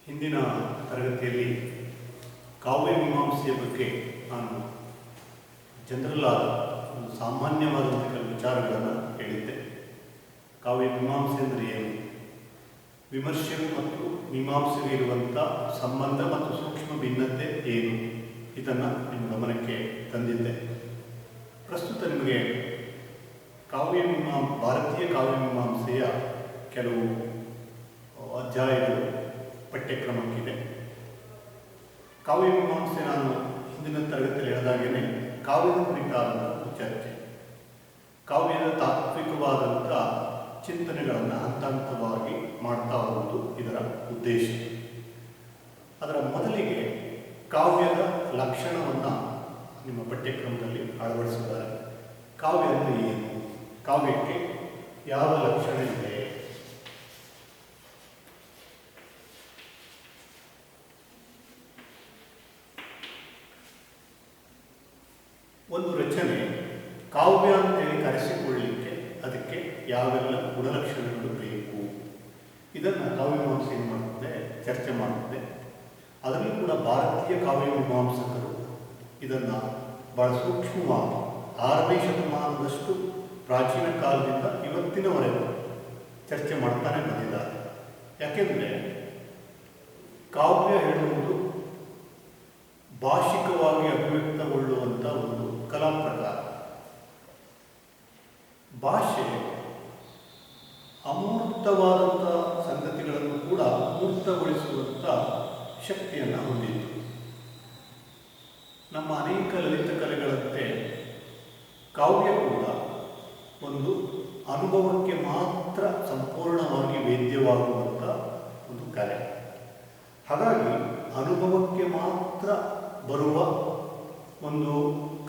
ಹಿಂದಿನ ತರಗತಿಯಲ್ಲಿ ಕಾವ್ಯ ಮೀಮಾಂಸೆಯ ಬಗ್ಗೆ ನಾನು ಜನರಲ್ ಆದ ಒಂದು ಸಾಮಾನ್ಯವಾದಂಥ ಕೆಲವು ವಿಚಾರಗಳನ್ನು ಹೇಳಿದ್ದೆ. ಕಾವ್ಯ ಮೀಮಾಂಸೆ ಅಂದರೆ ಏನು, ವಿಮರ್ಶೆ ಮತ್ತು ಮೀಮಾಂಸೆಗೆ ಇರುವಂಥ ಸಂಬಂಧ ಮತ್ತು ಸೂಕ್ಷ್ಮ ಭಿನ್ನತೆ ಏನು, ಇದನ್ನು ನಿಮ್ಮ ಗಮನಕ್ಕೆ ತಂದಿದ್ದೆ. ಪ್ರಸ್ತುತ ನಿಮಗೆ ಭಾರತೀಯ ಕಾವ್ಯ ಮೀಮಾಂಸೆಯ ಕೆಲವು ಅಧ್ಯಾಯಗಳು ಪಠ್ಯಕ್ರಮಕ್ಕಿದೆ. ಕಾವ್ಯ ಮೀಮಾಂಸೆ ನಾನು ಹಿಂದಿನ ತರಗತಿಯಲ್ಲಿ ಹೇಳಿದಾಗೇ ಕಾವ್ಯದ ಕುರಿತಾದಂಥ ಒಂದು ಚರ್ಚೆ, ಕಾವ್ಯದ ತಾತ್ವಿಕವಾದಂಥ ಚಿಂತನೆಗಳನ್ನು ಹಂತ ಹಂತವಾಗಿ ಮಾಡ್ತಾ ಹೋಗುವುದು ಇದರ ಉದ್ದೇಶ. ಅದರ ಮೊದಲಿಗೆ ಕಾವ್ಯದ ಲಕ್ಷಣವನ್ನು ನಿಮ್ಮ ಪಠ್ಯಕ್ರಮದಲ್ಲಿ ಅಳವಡಿಸಿದ್ದಾರೆ. ಕಾವ್ಯ ಅಂದರೆ ಏನು, ಕಾವ್ಯಕ್ಕೆ ಯಾವ ಲಕ್ಷಣ ಇದೆ, ಒಂದು ರಚನೆ ಕಾವ್ಯ ಅಂತೇಳಿ ಕರೆಸಿಕೊಳ್ಳಲಿಕ್ಕೆ ಅದಕ್ಕೆ ಯಾವೆಲ್ಲ ಗುಣಲಕ್ಷಣಗಳು ಬೇಕು, ಇದನ್ನು ಕಾವ್ಯ ಮೀಮಾಂಸೆ ಏನು ಮಾಡ್ತದೆ, ಚರ್ಚೆ ಮಾಡುತ್ತದೆ. ಅದರಲ್ಲಿ ಕೂಡ ಭಾರತೀಯ ಕಾವ್ಯ ಮೀಮಾಂಸಕರು ಇದನ್ನು ಬಹಳ ಸೂಕ್ಷ್ಮವಾಗಿ 6ನೇ ಶತಮಾನದಷ್ಟು ಪ್ರಾಚೀನ ಕಾಲದಿಂದ ಇವತ್ತಿನವರೆಗೂ ಚರ್ಚೆ ಮಾಡ್ತಾನೆ ಬಂದಿದ್ದಾರೆ. ಯಾಕೆಂದರೆ ಕಾವ್ಯ ಹೇಳುವುದು ಭಾಷಿಕವಾಗಿ ಅಭಿವ್ಯಕ್ತಗೊಳ್ಳುವಂಥ ಒಂದು ಕಲಾ ಪ್ರಕಾರ. ಭಾಷೆ ಅಮೂರ್ತವಾದಂಥ ಸಂಗತಿಗಳನ್ನು ಕೂಡ ಮೂರ್ತಗೊಳಿಸುವಂಥ ಶಕ್ತಿಯನ್ನು ಹೊಂದಿತ್ತು. ನಮ್ಮ ಅನೇಕ ಲಲಿತ ಕಲೆಗಳಂತೆ ಕಾವ್ಯ ಕೂಡ ಒಂದು ಅನುಭವಕ್ಕೆ ಮಾತ್ರ ಸಂಪೂರ್ಣವಾಗಿ ವೇದ್ಯವಾಗುವಂಥ ಒಂದು ಕಲೆ. ಹಾಗಾಗಿ ಅನುಭವಕ್ಕೆ ಮಾತ್ರ ಬರುವ ಒಂದು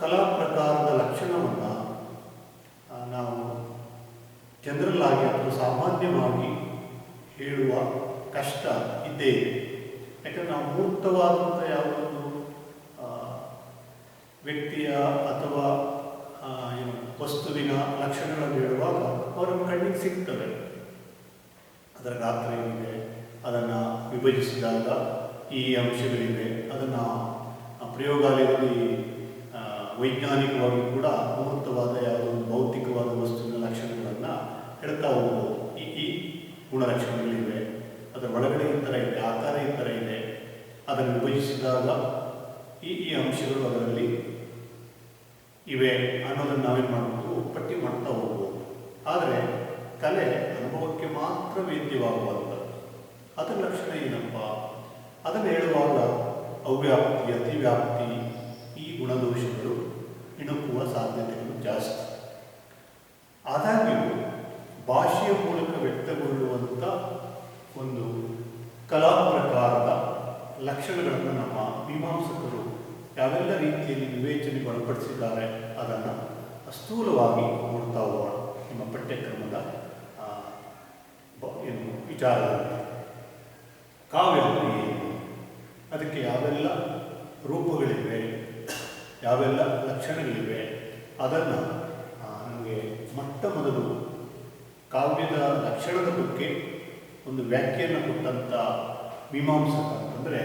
ಕಲಾ ಪ್ರಕಾರದ ಲಕ್ಷಣವನ್ನು ನಾವು ಜನರಲ್ ಆಗಿ ಅಥವಾ ಸಾಮಾನ್ಯವಾಗಿ ಹೇಳುವ ಕಷ್ಟ ಇದ್ದೇ ಇದೆ. ಯಾಕಂದರೆ ನಾವು ಮೂರ್ತವಾದಂಥ ಯಾವುದೊಂದು ವ್ಯಕ್ತಿಯ ಅಥವಾ ವಸ್ತುವಿನ ಲಕ್ಷಣಗಳನ್ನು ಹೇಳುವಾಗ ಅವರ ಕಣ್ಣಿಗೆ ಸಿಗ್ತವೆ. ಅದರ ಗಾತ್ರ ಏನಿದೆ, ಅದನ್ನು ವಿಭಜಿಸಿದಾಗ ಈ ಅಂಶಗಳಿವೆ, ಅದನ್ನು ಪ್ರಯೋಗಾಲಯದಲ್ಲಿ ವೈಜ್ಞಾನಿಕವಾಗಿ ಕೂಡ ಮೂರ್ತವಾದ ಯಾವುದೊಂದು ಭೌತಿಕವಾದ ವಸ್ತುವಿನ ಲಕ್ಷಣಗಳನ್ನು ಹೇಳ್ತಾ ಹೋಗ್ಬೋದು. ಈ ಗುಣಲಕ್ಷಣಗಳಿವೆ, ಅದರ ಒಳಗಡೆ ಈ ಥರ ಇದೆ, ಆಕಾರ ಈ ಥರ ಇದೆ, ಅದನ್ನು ವಿಭಜಿಸಿದಾಗ ಈ ಅಂಶಗಳು ಅದರಲ್ಲಿ ಇವೆ ಅನ್ನೋದನ್ನು ನಾವೇನು ಮಾಡಬೇಕು, ಪಟ್ಟಿ ಮಾಡ್ತಾ ಹೋಗ್ಬೋದು. ಆದರೆ ಕಲೆ ಅನುಭವಕ್ಕೆ ಮಾತ್ರ ವೇದ್ಯವಾಗುವಂಥದ್ದು. ಅದರ ಲಕ್ಷಣ ಏನಪ್ಪ, ಅದನ್ನು ಹೇಳುವಾಗ ಅವ್ಯಾಪ್ತಿ, ಅತಿವ್ಯಾಪ್ತಿ, ಈ ಗುಣದೋಷಗಳು ಇಣುಕುವ ಸಾಧ್ಯತೆಗಳು ಜಾಸ್ತಿ. ಆದಾಗ್ಯೂ ಭಾಷೆಯ ಮೂಲಕ ವ್ಯಕ್ತಗೊಳ್ಳುವಂಥ ಒಂದು ಕಲಾ ಪ್ರಕಾರದ ಲಕ್ಷಣಗಳನ್ನು ನಮ್ಮ ಮೀಮಾಂಸಕರು ಯಾವೆಲ್ಲ ರೀತಿಯಲ್ಲಿ ವಿವೇಚನೆಗೆ ಒಳಪಡಿಸಿದ್ದಾರೆ ಅದನ್ನು ಸ್ಥೂಲವಾಗಿ ನೋಡ್ತಾ ಹೋಗೋಣ ನಿಮ್ಮ ಪಠ್ಯಕ್ರಮದ ವಿಚಾರದಲ್ಲಿ. ಕಾವ್ಯ ಅಂದರೆ ಏನು, ಅದಕ್ಕೆ ಯಾವೆಲ್ಲ ರೂಪಗಳಿವೆ, ಯಾವೆಲ್ಲ ಲಕ್ಷಣಗಳಿವೆ, ಅದನ್ನು ನಮಗೆ ಮೊಟ್ಟ ಮೊದಲು ಕಾವ್ಯದ ಲಕ್ಷಣದ ಬಗ್ಗೆ ಒಂದು ವ್ಯಾಖ್ಯೆಯನ್ನು ಕೊಟ್ಟಂಥ ಮೀಮಾಂಸಕ ಅಂತಂದರೆ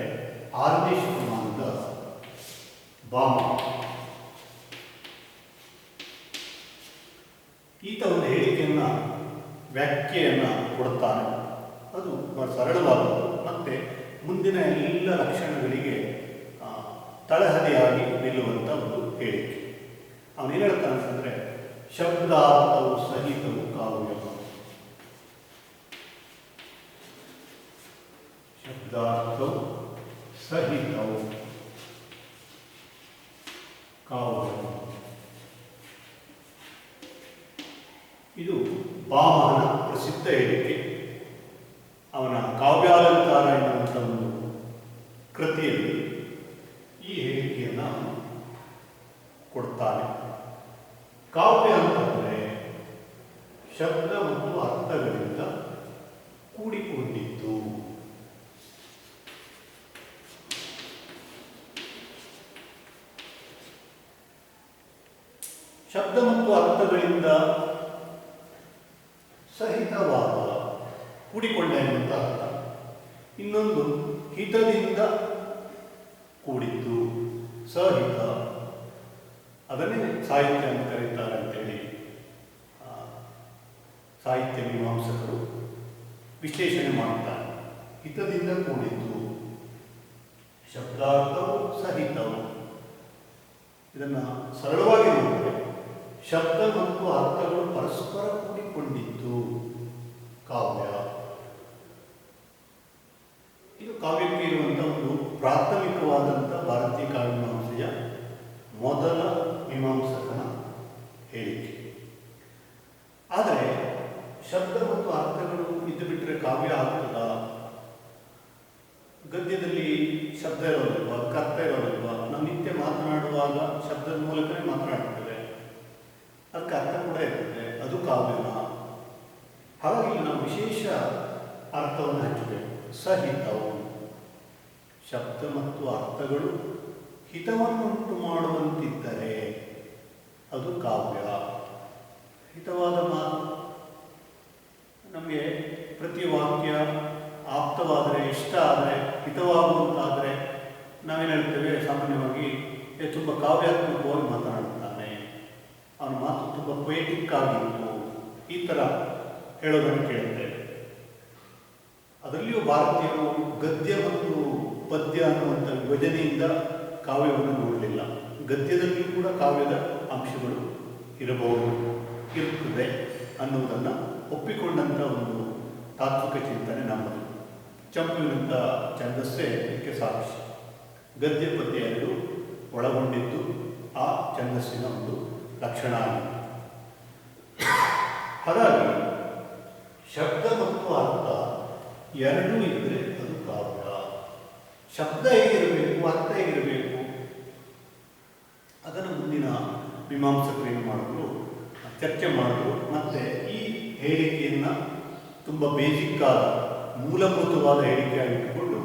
6ನೇ ಶತಮಾನದ ಭಾಮ. ಈತ ಒಂದು ಹೇಳಿಕೆಯನ್ನು, ವ್ಯಾಖ್ಯೆಯನ್ನು ಕೊಡ್ತಾನೆ. ಅದು ಬಹಳ ಸರಳವಾದದ್ದು ಮತ್ತು ಮುಂದಿನ ಎಲ್ಲ ಲಕ್ಷಣಗಳಿಗೆ ತಳಹದಿಯಾಗಿ ನಿಲ್ಲುವಂಥ ಒಂದು ಹೇಳಿಕೆ. ಅವನೇನು ಹೇಳ್ತಾನೆ ಅಂತಂದರೆ, ಶಬ್ದಾರ್ಥವು ಸಹಿತವು ಕಾವ್ಯ, ಶಬ್ದಾರ್ಥವು ಸಹಿತವು ಕಾವ್ಯ. ಇದು ಭಾಮನ ಪ್ರಸಿದ್ಧ ಹೇಳಿಕೆ. ಅವನ ಕಾವ್ಯಾಲಂಕಾರ ಎನ್ನುವಂಥ ಒಂದು ಕೃತಿಯಲ್ಲಿ ಈ ಹೇಳಿಕೆಯನ್ನು ಕೊಡ್ತಾನೆ. ಕಾವ್ಯ ಅಂತಂದರೆ ಶಬ್ದ ಮತ್ತು ಅರ್ಥಗಳಿಂದ ಕೂಡಿಕೊಂಡಿದ್ದು. ಶಬ್ದ ಮತ್ತು ಅರ್ಥಗಳಿಂದ ಸಹಿತವಾದ ಕೂಡಿಕೊಂಡ ಎನ್ನುವಂಥ ಅರ್ಥ. ಇನ್ನೊಂದು ಹಿತದಿಂದ ಕೂಡಿದ್ದು, ಸಹಿತ. ಅದನ್ನೇ ಸಾಹಿತ್ಯ ಅಂತ ಕರೀತಾರೆ ಅಂತೇಳಿ ಸಾಹಿತ್ಯ ಮೀಮಾಂಸಕರು ವಿಶ್ಲೇಷಣೆ ಮಾಡುತ್ತಾರೆ. ಹಿತದಿಂದ ಕೂಡಿದ್ದು, ಶಬ್ದಾರ್ಥವು ಸಹಿತವು. ಇದನ್ನು ಸರಳವಾಗಿ ನೋಡಿದರೆ ಶಬ್ದ ಮತ್ತು ಅರ್ಥಗಳು ಪರಸ್ಪರ ಕೂಡಿಕೊಂಡಿದ್ದು ಕಾವ್ಯ. ಇದು ಕಾವ್ಯಕ್ಕೆ ಇರುವಂಥ ಒಂದು ಪ್ರಾಥಮಿಕವಾದಂಥ ಭಾರತೀಯ ಕಾವ್ಯಮೀಮಾಂಸೆಯ ಮೊದಲ ಮೀಮಾಂಸಕನ ಹೇಳಿಕೆ. ಆದರೆ ಶಬ್ದ ಮತ್ತು ಅರ್ಥಗಳು ಇದ್ದು ಬಿಟ್ಟರೆ ಕಾವ್ಯ ಆಗ್ತದ? ಗದ್ಯದಲ್ಲಿ ಶಬ್ದ ಇರೋದಿಲ್ವ, ಅದಕ್ಕೆ ಅರ್ಥ ಇರೋದಿಲ್ವ? ನಾವು ನಿತ್ಯ ಮಾತನಾಡುವಾಗ ಶಬ್ದದ ಮೂಲಕನೇ ಮಾತನಾಡ್ತೇವೆ, ಅದಕ್ಕೆ ಅರ್ಥ ಕೂಡ ಇರ್ತದೆ, ಅದು ಕಾವ್ಯನ? ಹಾಗಾಗಿ ನಾವು ವಿಶೇಷ ಅರ್ಥವನ್ನು ಹಚ್ಚಬೇಕು. ಸಹಿತವು, ಶಬ್ದ ಮತ್ತು ಅರ್ಥಗಳು ಹಿತವನ್ನುಂಟು ಮಾಡುವಂತಿದ್ದರೆ ಅದು ಕಾವ್ಯ. ಹಿತವಾದ ಮಾತು, ನಮಗೆ ಪ್ರತಿ ವಾಕ್ಯ ಆಪ್ತವಾದರೆ, ಇಷ್ಟ ಆದರೆ, ಹಿತವಾಗುವಂತಾದರೆ ನಾವೇನು ಹೇಳ್ತೇವೆ ಸಾಮಾನ್ಯವಾಗಿ, ತುಂಬ ಕಾವ್ಯಾತ್ಮಕವಾಗಿ ಮಾತನಾಡುತ್ತಾನೆ, ಅವನ ಮಾತು ತುಂಬ ಪೊಯೆಟಿಕ್ ಆಗಿತ್ತು, ಈ ಥರ ಹೇಳೋದನ್ನು ಕೇಳುತ್ತೇವೆ. ಅದರಲ್ಲಿಯೂ ಭಾರತೀಯರು ಗದ್ಯ ಮತ್ತು ಪದ್ಯ ಅನ್ನುವಂಥ ವಿಭಜನೆಯಿಂದ ಕಾವ್ಯವನ್ನು ನೋಡಲಿಲ್ಲ. ಗದ್ಯದಲ್ಲಿಯೂ ಕೂಡ ಕಾವ್ಯದ ಅಂಶಗಳು ಇರುತ್ತದೆ ಅನ್ನುವುದನ್ನು ಒಪ್ಪಿಕೊಂಡಂಥ ಒಂದು ತಾತ್ವಿಕ ಚಿಂತನೆ ನಮ್ಮದು. ಚಂಪುವಿನಂಥ ಛಂದಸ್ಸೇ ಇದಕ್ಕೆ ಸಾಕ್ಷಿ. ಗದ್ಯ ಪದ್ಯ ಎರಡು ಒಳಗೊಂಡಿದ್ದು ಆ ಛಂದಸ್ಸಿನ ಒಂದು ಲಕ್ಷಣ ಆಗಿದೆ. ಹಾಗಾಗಿ ಶಬ್ದ ಮತ್ತು ಅರ್ಥ ಎರಡೂ ಇದ್ದರೆ ಅದು ಕಾವ್ಯ. ಶಬ್ದ ಹೇಗಿರಬೇಕು, ಅರ್ಥ ಹೇಗಿರಬೇಕು, ಅದನ್ನು ಮುಂದಿನ ಮೀಮಾಂಸಕರು ಏನು ಮಾಡಿದ್ರು, ಚರ್ಚೆ ಮಾಡಿದ್ರು. ಮತ್ತು ಈ ಹೇಳಿಕೆಯನ್ನು ತುಂಬ ಬೇಸಿಕ್ ಆದ ಮೂಲಭೂತವಾದ ಹೇಳಿಕೆಯಾಗಿಟ್ಟುಕೊಂಡು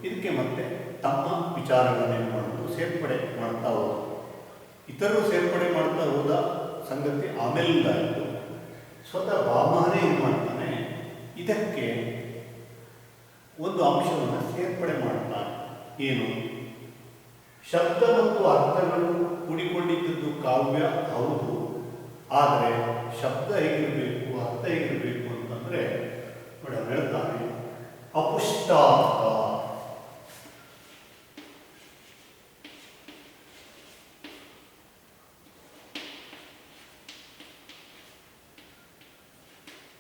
ಇದಕ್ಕೆ ಮತ್ತೆ ತಮ್ಮ ವಿಚಾರಗಳನ್ನೇನು ಮಾಡೋದು ಸೇರ್ಪಡೆ ಮಾಡ್ತಾ ಹೋದ. ಇತರರು ಸೇರ್ಪಡೆ ಮಾಡ್ತಾ ಹೋದ ಸಂಗತಿ ಆಮೇಲಿಂದಾಯಿತು. ಸ್ವತಃ ವಾಮನೇ ಏನು ಮಾಡ್ತಾನೆ, ಇದಕ್ಕೆ ಒಂದು ಅಂಶವನ್ನು ಸೇರ್ಪಡೆ ಮಾಡ್ತಾನೆ. ಏನು? ಶಬ್ದ ಮತ್ತು ಅರ್ಥಗಳು ಕೂಡಿಕೊಂಡಿದ್ದು ಕಾವ್ಯ ಹೌದು, ಆದರೆ ಶಬ್ದ ಹೇಗಿರಬೇಕು, ಅರ್ಥ ಹೇಗಿರಬೇಕು ಅಂತಂದರೆ ನೋಡಿ ಹೇಳ್ತಾನೆ, ಅಪುಷ್ಟಾರ್ಥ.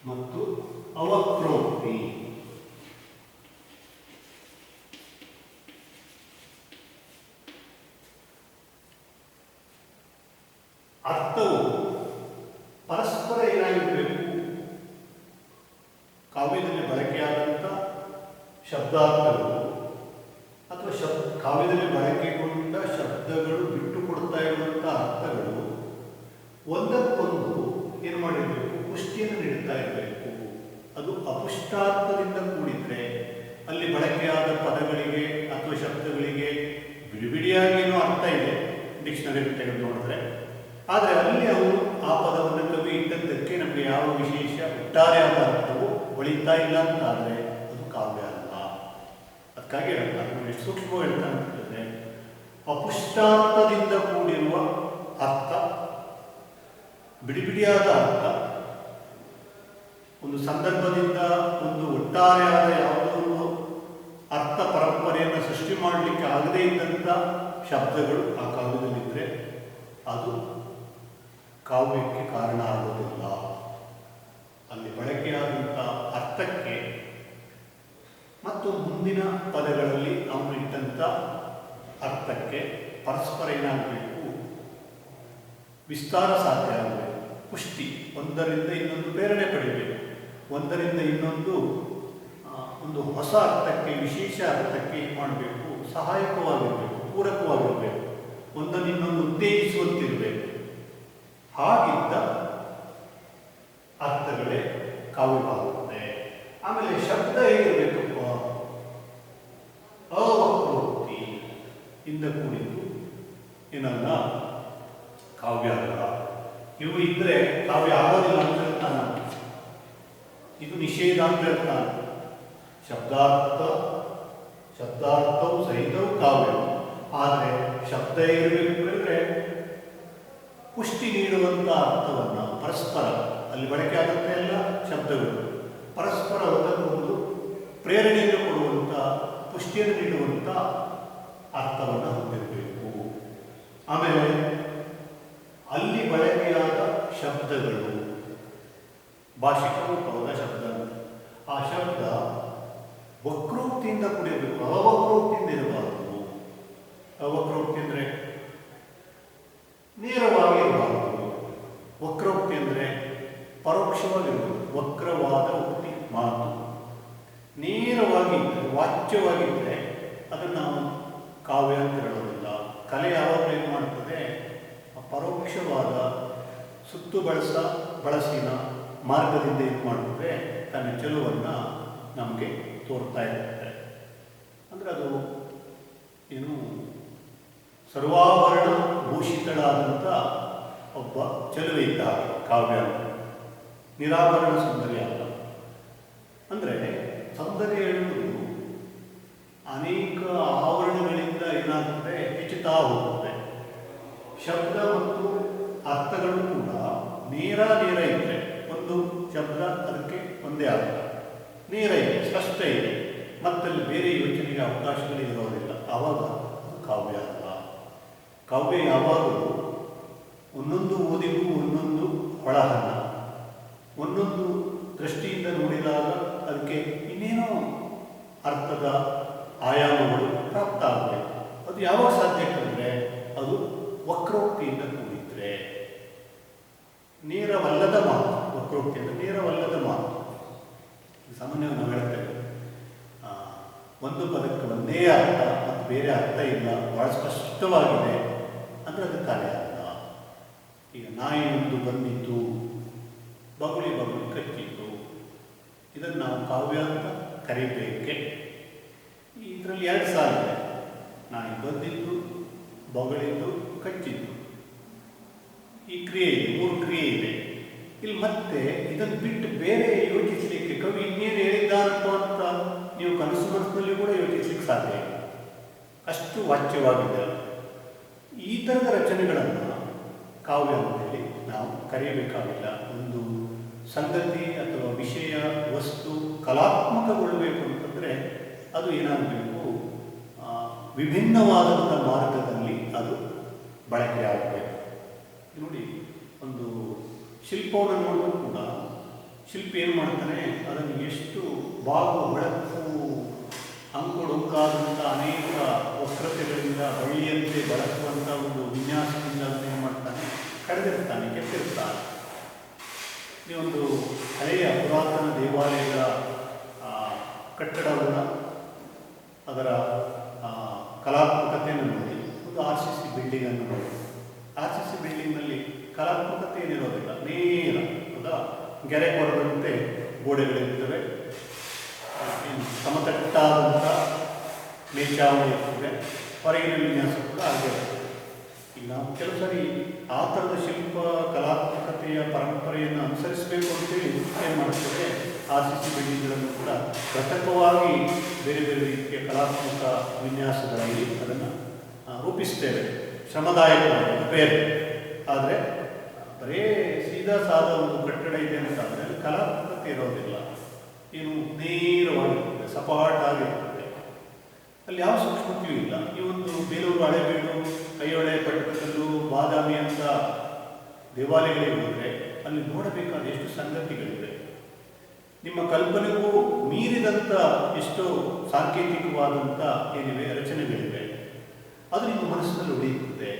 ಮತ್ತು ಅವಕ್ರೋಕ್ತಿ. ಅರ್ಥವು ಪರಸ್ಪರ ಏನಾಗಿರಬೇಕು, ಕಾವ್ಯದಲ್ಲಿ ಬಳಕೆಯಾದಂಥ ಶಬ್ದಾರ್ಥಗಳು ಅಥವಾ ಕಾವ್ಯದಲ್ಲಿ ಬಳಕೆಗೊಂಡ ಶಬ್ದಗಳು ಬಿಟ್ಟು ಕೊಡ್ತಾ ಇರುವಂಥ ಅರ್ಥಗಳು ಒಂದಕ್ಕೊಂದು ಏನು ಮಾಡಿರಬೇಕು, ಪುಷ್ಟಿಯನ್ನು ನೀಡುತ್ತಾ ಇರಬೇಕು. ಅದು ಅಪುಷ್ಟಾರ್ಥದಿಂದ ಕೂಡಿದರೆ ಅಲ್ಲಿ ಬಳಕೆಯಾದ ಪದಗಳಿಗೆ ಅಥವಾ ಶಬ್ದಗಳಿಗೆ ಬಿಡಿಬಿಡಿಯಾಗೇನೋ ಅರ್ಥ ಇದೆ ಡಿಕ್ಷನರಿ ತೆಗೆದು ನೋಡಿದ್ರೆ, ಆದರೆ ಅಲ್ಲಿ ಅವರು ಆ ಪದವನ್ನು ಕವಿ ಇಟ್ಟದ್ದಕ್ಕೆ ನಮಗೆ ಯಾವ ವಿಶೇಷ ಒಟ್ಟಾರೆಯಾದ ಅರ್ಥವು ಒಳಿತಾ ಇಲ್ಲ ಅಂತಾದರೆ ಅದು ಕಾವ್ಯ ಅಲ್ಲ. ಅದಕ್ಕಾಗಿ ಹೇಳ್ತಾರೆ, ನಾವು ಎಷ್ಟು ಸೂಕ್ಷ್ಮವಾಗಿ ಹೇಳ್ತಾ ಅಂತಂದರೆ, ಅಪುಷ್ಟಾರ್ಥದಿಂದ ಕೂಡಿರುವ ಅರ್ಥ, ಬಿಡಿಬಿಡಿಯಾದ ಅರ್ಥ, ಒಂದು ಸಂದರ್ಭದಿಂದ ಒಂದು ಒಟ್ಟಾರೆಯಾದ ಯಾವುದೋ ಒಂದು ಅರ್ಥ ಪರಂಪರೆಯನ್ನು ಸೃಷ್ಟಿ ಮಾಡಲಿಕ್ಕೆ ಆಗದೇ ಇದ್ದಂಥ ಶಬ್ದಗಳು ಆ ಕಾವ್ಯದಲ್ಲಿದ್ದರೆ ಅದು ಕಾವ್ಯಕ್ಕೆ ಕಾರಣ ಆಗೋದಿಲ್ಲ. ಅಲ್ಲಿ ಬಳಕೆಯಾದಂಥ ಅರ್ಥಕ್ಕೆ ಮತ್ತು ಮುಂದಿನ ಪದಗಳಲ್ಲಿ ಅವನು ಇಟ್ಟಂಥ ಅರ್ಥಕ್ಕೆ ಪರಸ್ಪರ ಏನಾಗಬೇಕು, ವಿಸ್ತಾರ ಸಾಧ್ಯ ಆಗಬೇಕು, ಪುಷ್ಟಿ, ಒಂದರಿಂದ ಇನ್ನೊಂದು ಪ್ರೇರಣೆ ಪಡಿಬೇಕು, ಒಂದರಿಂದ ಇನ್ನೊಂದು ಒಂದು ಹೊಸ ಅರ್ಥಕ್ಕೆ, ವಿಶೇಷ ಅರ್ಥಕ್ಕೆ ಏನು ಮಾಡಬೇಕು, ಸಹಾಯಕವಾಗಿರಬೇಕು, ಪೂರಕವಾಗಿರಬೇಕು, ಒಂದನ್ನು ಇನ್ನೊಂದು ಉತ್ತೇಜಿಸುವಂತಿರಬೇಕು. ಹಾಗಿದ್ದ ಅರ್ಥಗಳೇ ಕಾವ್ಯವಾಗುತ್ತದೆ. ಆಮೇಲೆ ಶಬ್ದ ಹೇಗಿರಬೇಕಪ್ಪ, ಅವಕ್ರೋಕ್ತಿ ಇಂದ ಕೂಡಿದ್ದು ಏನಲ್ಲ ಕಾವ್ಯ ಅಲ್ಲ. ಇವು ಇದ್ರೆ ಕಾವ್ಯ ಆಗೋದಿಲ್ಲ ಅಂತ ಹೇಳ್ತಾನೆ. ಇದು ನಿಷೇಧ ಅಂತ ಹೇಳ್ತಾನೆ. ಶಬ್ದಾರ್ಥ ಶಬ್ದಾರ್ಥವು ಸಹಿತವು ಕಾವ್ಯ. ಆದರೆ ಶಬ್ದ ಇರಬೇಕು ಅಂದರೆ ಪುಷ್ಟಿ ನೀಡುವಂಥ ಅರ್ಥವನ್ನು ಪರಸ್ಪರ ಅಲ್ಲಿ ಬಳಕೆ ಆಗುತ್ತೆ ಎಲ್ಲ ಶಬ್ದಗಳು ಪರಸ್ಪರ ಒಂದಕ್ಕೊಂದು ಪ್ರೇರಣೆಯನ್ನು ಕೊಡುವಂಥ ಪುಷ್ಟಿಯನ್ನು ನೀಡುವಂಥ ಅರ್ಥವನ್ನು ಹೊಂದಿರಬೇಕು. ಆಮೇಲೆ ಅಲ್ಲಿ ಬಳಕೆಯಾದ ಶಬ್ದಗಳು ಭಾಷಿಕರು ಪದ ಶಬ್ದ, ಆ ಶಬ್ದ ವಕ್ರೋಕ್ತಿಯಿಂದ ಕೂಡಿರಬೇಕು, ಅವಕ್ರೋಕ್ತಿಯಿಂದ ಇರಬಾರದು. ಅವಕ್ರೋಕ್ತಿ ಅಂದರೆ ನೇರವಾಗಿ ಇರಬಾರದು. ವಕ್ರೋಕ್ತಿ ಅಂದರೆ ಪರೋಕ್ಷವಾಗಿರಬೇಕು. ವಕ್ರವಾದ ಉಕ್ತಿ ಮಾತು ನೇರವಾಗಿದ್ದರೆ ವಾಚ್ಯವಾಗಿದ್ದರೆ ಅದನ್ನು ನಾವು ಕಾವ್ಯ ಅಂತ ಹೇಳೋದಿಲ್ಲ. ಕಲೆ ಯಾವಾಗಲೂ ಏನು ಮಾಡ್ತದೆ, ಪರೋಕ್ಷವಾದ ಸುತ್ತು ಬಳಸಿನ ಮಾರ್ಗದಿಂದ ಏನು ಮಾಡ್ತದೆ, ತನ್ನ ಚೆಲುವನ್ನು ನಮಗೆ ತೋರ್ತಾ ಇರುತ್ತೆ. ಅಂದರೆ ಅದು ಏನು ಸರ್ವಾಭರಣ ಭೂಷಿತಳಾದಂಥ ಒಬ್ಬ ಚೆಲುವೆ ಇದ್ದ ಹಾಗೆ ಕಾವ್ಯ. ನಿರಾಭರಣ ಸೌಂದರ್ಯ ಅಲ್ಲ. ಅಂದರೆ ಸೌಂದರ್ಯ ಹೇಳುವುದು ಅನೇಕ ಆವರಣಗಳಿಂದ ಏನಾಗ್ತದೆ, ಹೆಚ್ಚುತ್ತಾ ಹೋಗ್ತದೆ. ಶಬ್ದ ಮತ್ತು ಅರ್ಥಗಳು ಕೂಡ ನೇರ ಇದ್ದರೆ ಒಂದು ಶಬ್ದ ಅದಕ್ಕೆ ಒಂದೇ ಅರ್ಥ, ನೇರ ಇದೆ, ಸ್ಪಷ್ಟ ಇದೆ, ಮತ್ತಲ್ಲಿ ಬೇರೆ ಯೋಚನೆಗೆ ಅವಕಾಶಗಳಿರೋದಿಲ್ಲ. ಆವಾಗ ಕಾವ್ಯ ಅಲ್ಲ. ಕಾವ್ಯ ಯಾವಾಗಲೂ ಒಂದೊಂದು ಓದಿಗೂ ಒಂದೊಂದು ಹೊಳಹನ್ನ, ಒಂದೊಂದು ದೃಷ್ಟಿಯಿಂದ ನೋಡಿದಾಗ ಅದಕ್ಕೆ ಇನ್ನೇನೋ ಅರ್ಥದ ಆಯಾಮಗಳು ಪ್ರಾಪ್ತ ಆಗಬೇಕು. ಅದು ಯಾವಾಗ ಸಾಧ್ಯ ಅಂದರೆ ಅದು ವಕ್ರೋಕ್ತಿಯಿಂದ ಕೂಡಿದ್ರೆ. ನೇರವಲ್ಲದ ಮಾತು, ವಕ್ರೋಕ್ತಿ ಅಂದರೆ ನೇರವಲ್ಲದ ಮಾತು. ಸಾಮಾನ್ಯವಾಗಿ ನಾವು ಹೇಳ್ತೇವೆ ಒಂದು ಪದಕ್ಕೆ ಒಂದೇ ಅರ್ಥ ಮತ್ತು ಬೇರೆ ಅರ್ಥ ಇಲ್ಲ, ಭಾಳ ಸ್ಪಷ್ಟವಾಗಿದೆ ಅಂದರೆ ಅದು ಕಲೆ ಅಲ್ಲ. ಈಗ ನಾಯಿ ಒಂದು ಬಂದಿತ್ತು, ಬಗುಳಿ ಕಚ್ಚಿತ್ತು, ಇದನ್ನು ನಾವು ಕಾವ್ಯ ಅಂತ ಕರಿಬೇಕೆ? ಇದರಲ್ಲಿ ಎರಡು ಸಾಲಿದೆ, ನಾಯಿ ಬಂದಿದ್ದು, ಬಗಳಿದ್ದು, ಕಚ್ಚಿದ್ದು. ಈ ಕ್ರಿಯೆ ಇದೆ, 3 ಕ್ರಿಯೆ ಇದೆ. ಇಲ್ಲಿ ಮತ್ತೆ ಇದನ್ನು ಬಿಟ್ಟು ಬೇರೆ ಯೋಚಿಸಲಿಕ್ಕೆ ಕವಿ ಇನ್ನೇನು ಹೇಳಿದ್ದಾರಪ್ಪ ಅಂತ ನೀವು ಕನಸಿನಲ್ಲಿ ಕೂಡ ಯೋಚಿಸಲಿಕ್ಕೆ ಸಾಧ್ಯ ಇಲ್ಲ, ಅಷ್ಟು ವಾಚ್ಯವಾಗಿದೆ. ಈ ಥರದ ರಚನೆಗಳನ್ನು ಕಾವ್ಯ ಅಂತೇಳಿ ನಾವು ಕರೆಯಬೇಕಾಗಿಲ್ಲ. ಒಂದು ಸಂಗತಿ ಅಥವಾ ವಿಷಯ ವಸ್ತು ಕಲಾತ್ಮಕಗೊಳ್ಳಬೇಕು ಅಂತಂದರೆ ಅದು ಏನಾಗಬೇಕು, ವಿಭಿನ್ನವಾದಂಥ ಮಾರ್ಗದಲ್ಲಿ ಅದು ಬಳಕೆಯಾಗಬೇಕು. ನೋಡಿ, ಒಂದು ಶಿಲ್ಪವನ್ನು ನೋಡಿದ್ರು ಕೂಡ ಶಿಲ್ಪಿ ಏನು ಮಾಡ್ತಾನೆ, ಅದನ್ನು ಎಷ್ಟು ಬೆಳಕು ಅಂಕುಡೊಂಕಾದಂಥ ಅನೇಕ ವಕ್ರತೆಗಳಿಂದ ಬಳ್ಳಿಯಂತೆ ಬಳಸುವಂಥ ಒಂದು ವಿನ್ಯಾಸದಿಂದ ಅದನ್ನು ಏನು ಮಾಡ್ತಾನೆ, ಕಳೆದಿರ್ತಾನೆ, ಕೆತ್ತಿರ್ತಾನೆ. ನೀವೊಂದು ಹಳೆಯ ಪುರಾತನ ದೇವಾಲಯದ ಕಟ್ಟಡವನ್ನು ಅದರ ಕಲಾತ್ಮಕತೆಯನ್ನು ನೋಡಿ, ಒಂದು RCC ಬಿಲ್ಡಿಂಗನ್ನು ನೋಡಿ. RCC ಬಿಲ್ಡಿಂಗ್ನಲ್ಲಿ ಕಲಾತ್ಮಕತೆ ಏನಿರೋದಿಲ್ಲ, ನೇರ ಹೌದಾ, ಗೆರೆ ಕೊರದಂತೆ ಗೋಡೆಗಳಿರ್ತವೆ, ಸಮತಟ್ಟಾದಂಥ ಮೇಲ್ಛಾವಣಿ ಇರ್ತದೆ, ಹೊರಗಿನ ವಿನ್ಯಾಸ ಕೂಡ ಹಾಗೆ ಇರ್ತದೆ. ಈಗ ನಾವು ಕೆಲವು ಸರಿ ಆ ಥರದ ಶಿಲ್ಪ ಕಲಾತ್ಮಕತೆಯ ಪರಂಪರೆಯನ್ನು ಅನುಸರಿಸಬೇಕು ಅಂತೇಳಿ ಏನು ಮಾಡ್ತೇವೆ, RCC ಬಿಲ್ಡಿಂಗ್ಗಳನ್ನು ಕೂಡ ಕೃತಕವಾಗಿ ಬೇರೆ ಬೇರೆ ರೀತಿಯ ಕಲಾತ್ಮಕ ವಿನ್ಯಾಸಗಳಲ್ಲಿ ಅದನ್ನು ರೂಪಿಸ್ತೇವೆ. ಶ್ರಮದಾಯಕವಾಗಿ ಬೇರೆ. ಆದರೆ ಬರೇ ಸೀದಾ ಸಾದ ಒಂದು ಕಟ್ಟಡ ಇದೆ ಅಂತಂದರೆ ಅಲ್ಲಿ ಕಲಾತ್ಮಕತೆ ಇರೋದಿಲ್ಲ, ಏನು ನೇರವಾಗಿರ್ತದೆ, ಸಪಾಟಾಗಿರ್ತದೆ, ಅಲ್ಲಿ ಯಾವ ಸೂಕ್ಷ್ಮತೆಯೂ ಇಲ್ಲ. ಈ ಒಂದು ಬೇಲೂರು, ಹಳೆಬೀಡು, ಐಹೊಳೆ, ಪಟ್ಟದಕಲ್ಲು, ಬಾದಾಮಿ ಅಂತ ದೇವಾಲಯಗಳಿಗೆ ಹೋದರೆ ಅಲ್ಲಿ ನೋಡಬೇಕಾದ ಎಷ್ಟು ಸಂಗತಿಗಳಿವೆ. ನಿಮ್ಮ ಕಲ್ಪನೆಗೂ ಮೀರಿದಂಥ ಎಷ್ಟೋ ಸಾಂಕೇತಿಕವಾದಂಥ ಏನಿವೆ ರಚನೆಗಳಿವೆ. ಅದು ನಿಮ್ಮ ಮನಸ್ಸಿನಲ್ಲಿ ಉಳಿಯುತ್ತದೆ.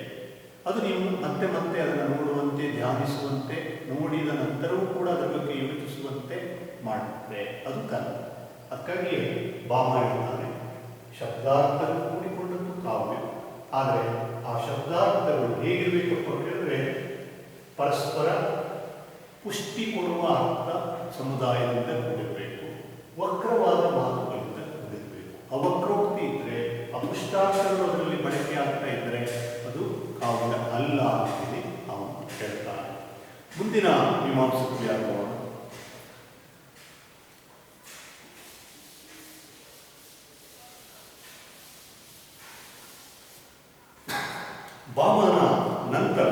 ಅದು ನೀವು ಮತ್ತೆ ಮತ್ತೆ ಅದನ್ನು ನೋಡುವಂತೆ, ಧ್ಯಾನಿಸುವಂತೆ, ನೋಡಿದ ನಂತರವೂ ಕೂಡ ಅದರ ಬಗ್ಗೆ ಯೋಚಿಸುವಂತೆ ಮಾಡುತ್ತೆ. ಅದು ಕಲೆ. ಅದಕ್ಕಾಗಿಯೇ ಭಾಮ ಹೇಳ್ತಾರೆ, ಶಬ್ದಾರ್ಥಗಳು ಕೂಡಿಕೊಂಡದ್ದು ಕಾವ್ಯ. ಆದರೆ ಆ ಶಬ್ದಾರ್ಥಗಳು ಹೇಗಿರಬೇಕಪ್ಪ ಹೇಳಿದ್ರೆ ಪರಸ್ಪರ ಪುಷ್ಟಿ ಕೊಡುವ ಅರ್ಥ ಸಮುದಾಯದಿಂದ ಕೂಡಿರಬೇಕು, ವಕ್ರವಾದ ಮಾತುಗಳಿಂದ ಕೂಡಿರಬೇಕು. ಅವಕ್ರೋಕ್ತಿ ಇದ್ದರೆ, ಅಪುಷ್ಟಾರ್ಥಗಳು ಅದರಲ್ಲಿ ಬಳಕೆ ಆಗ್ತಾ ಇದ್ದರೆ ಅದು ಕಾವ್ಯ ಅಲ್ಲ ಅಂತೇಳಿ ಅವನು ಹೇಳ್ತಾನೆ. ಮುಂದಿನ ಮೀಮಾಂಸಕರು ಯಾರು? ವಾಮನ ನಂತರ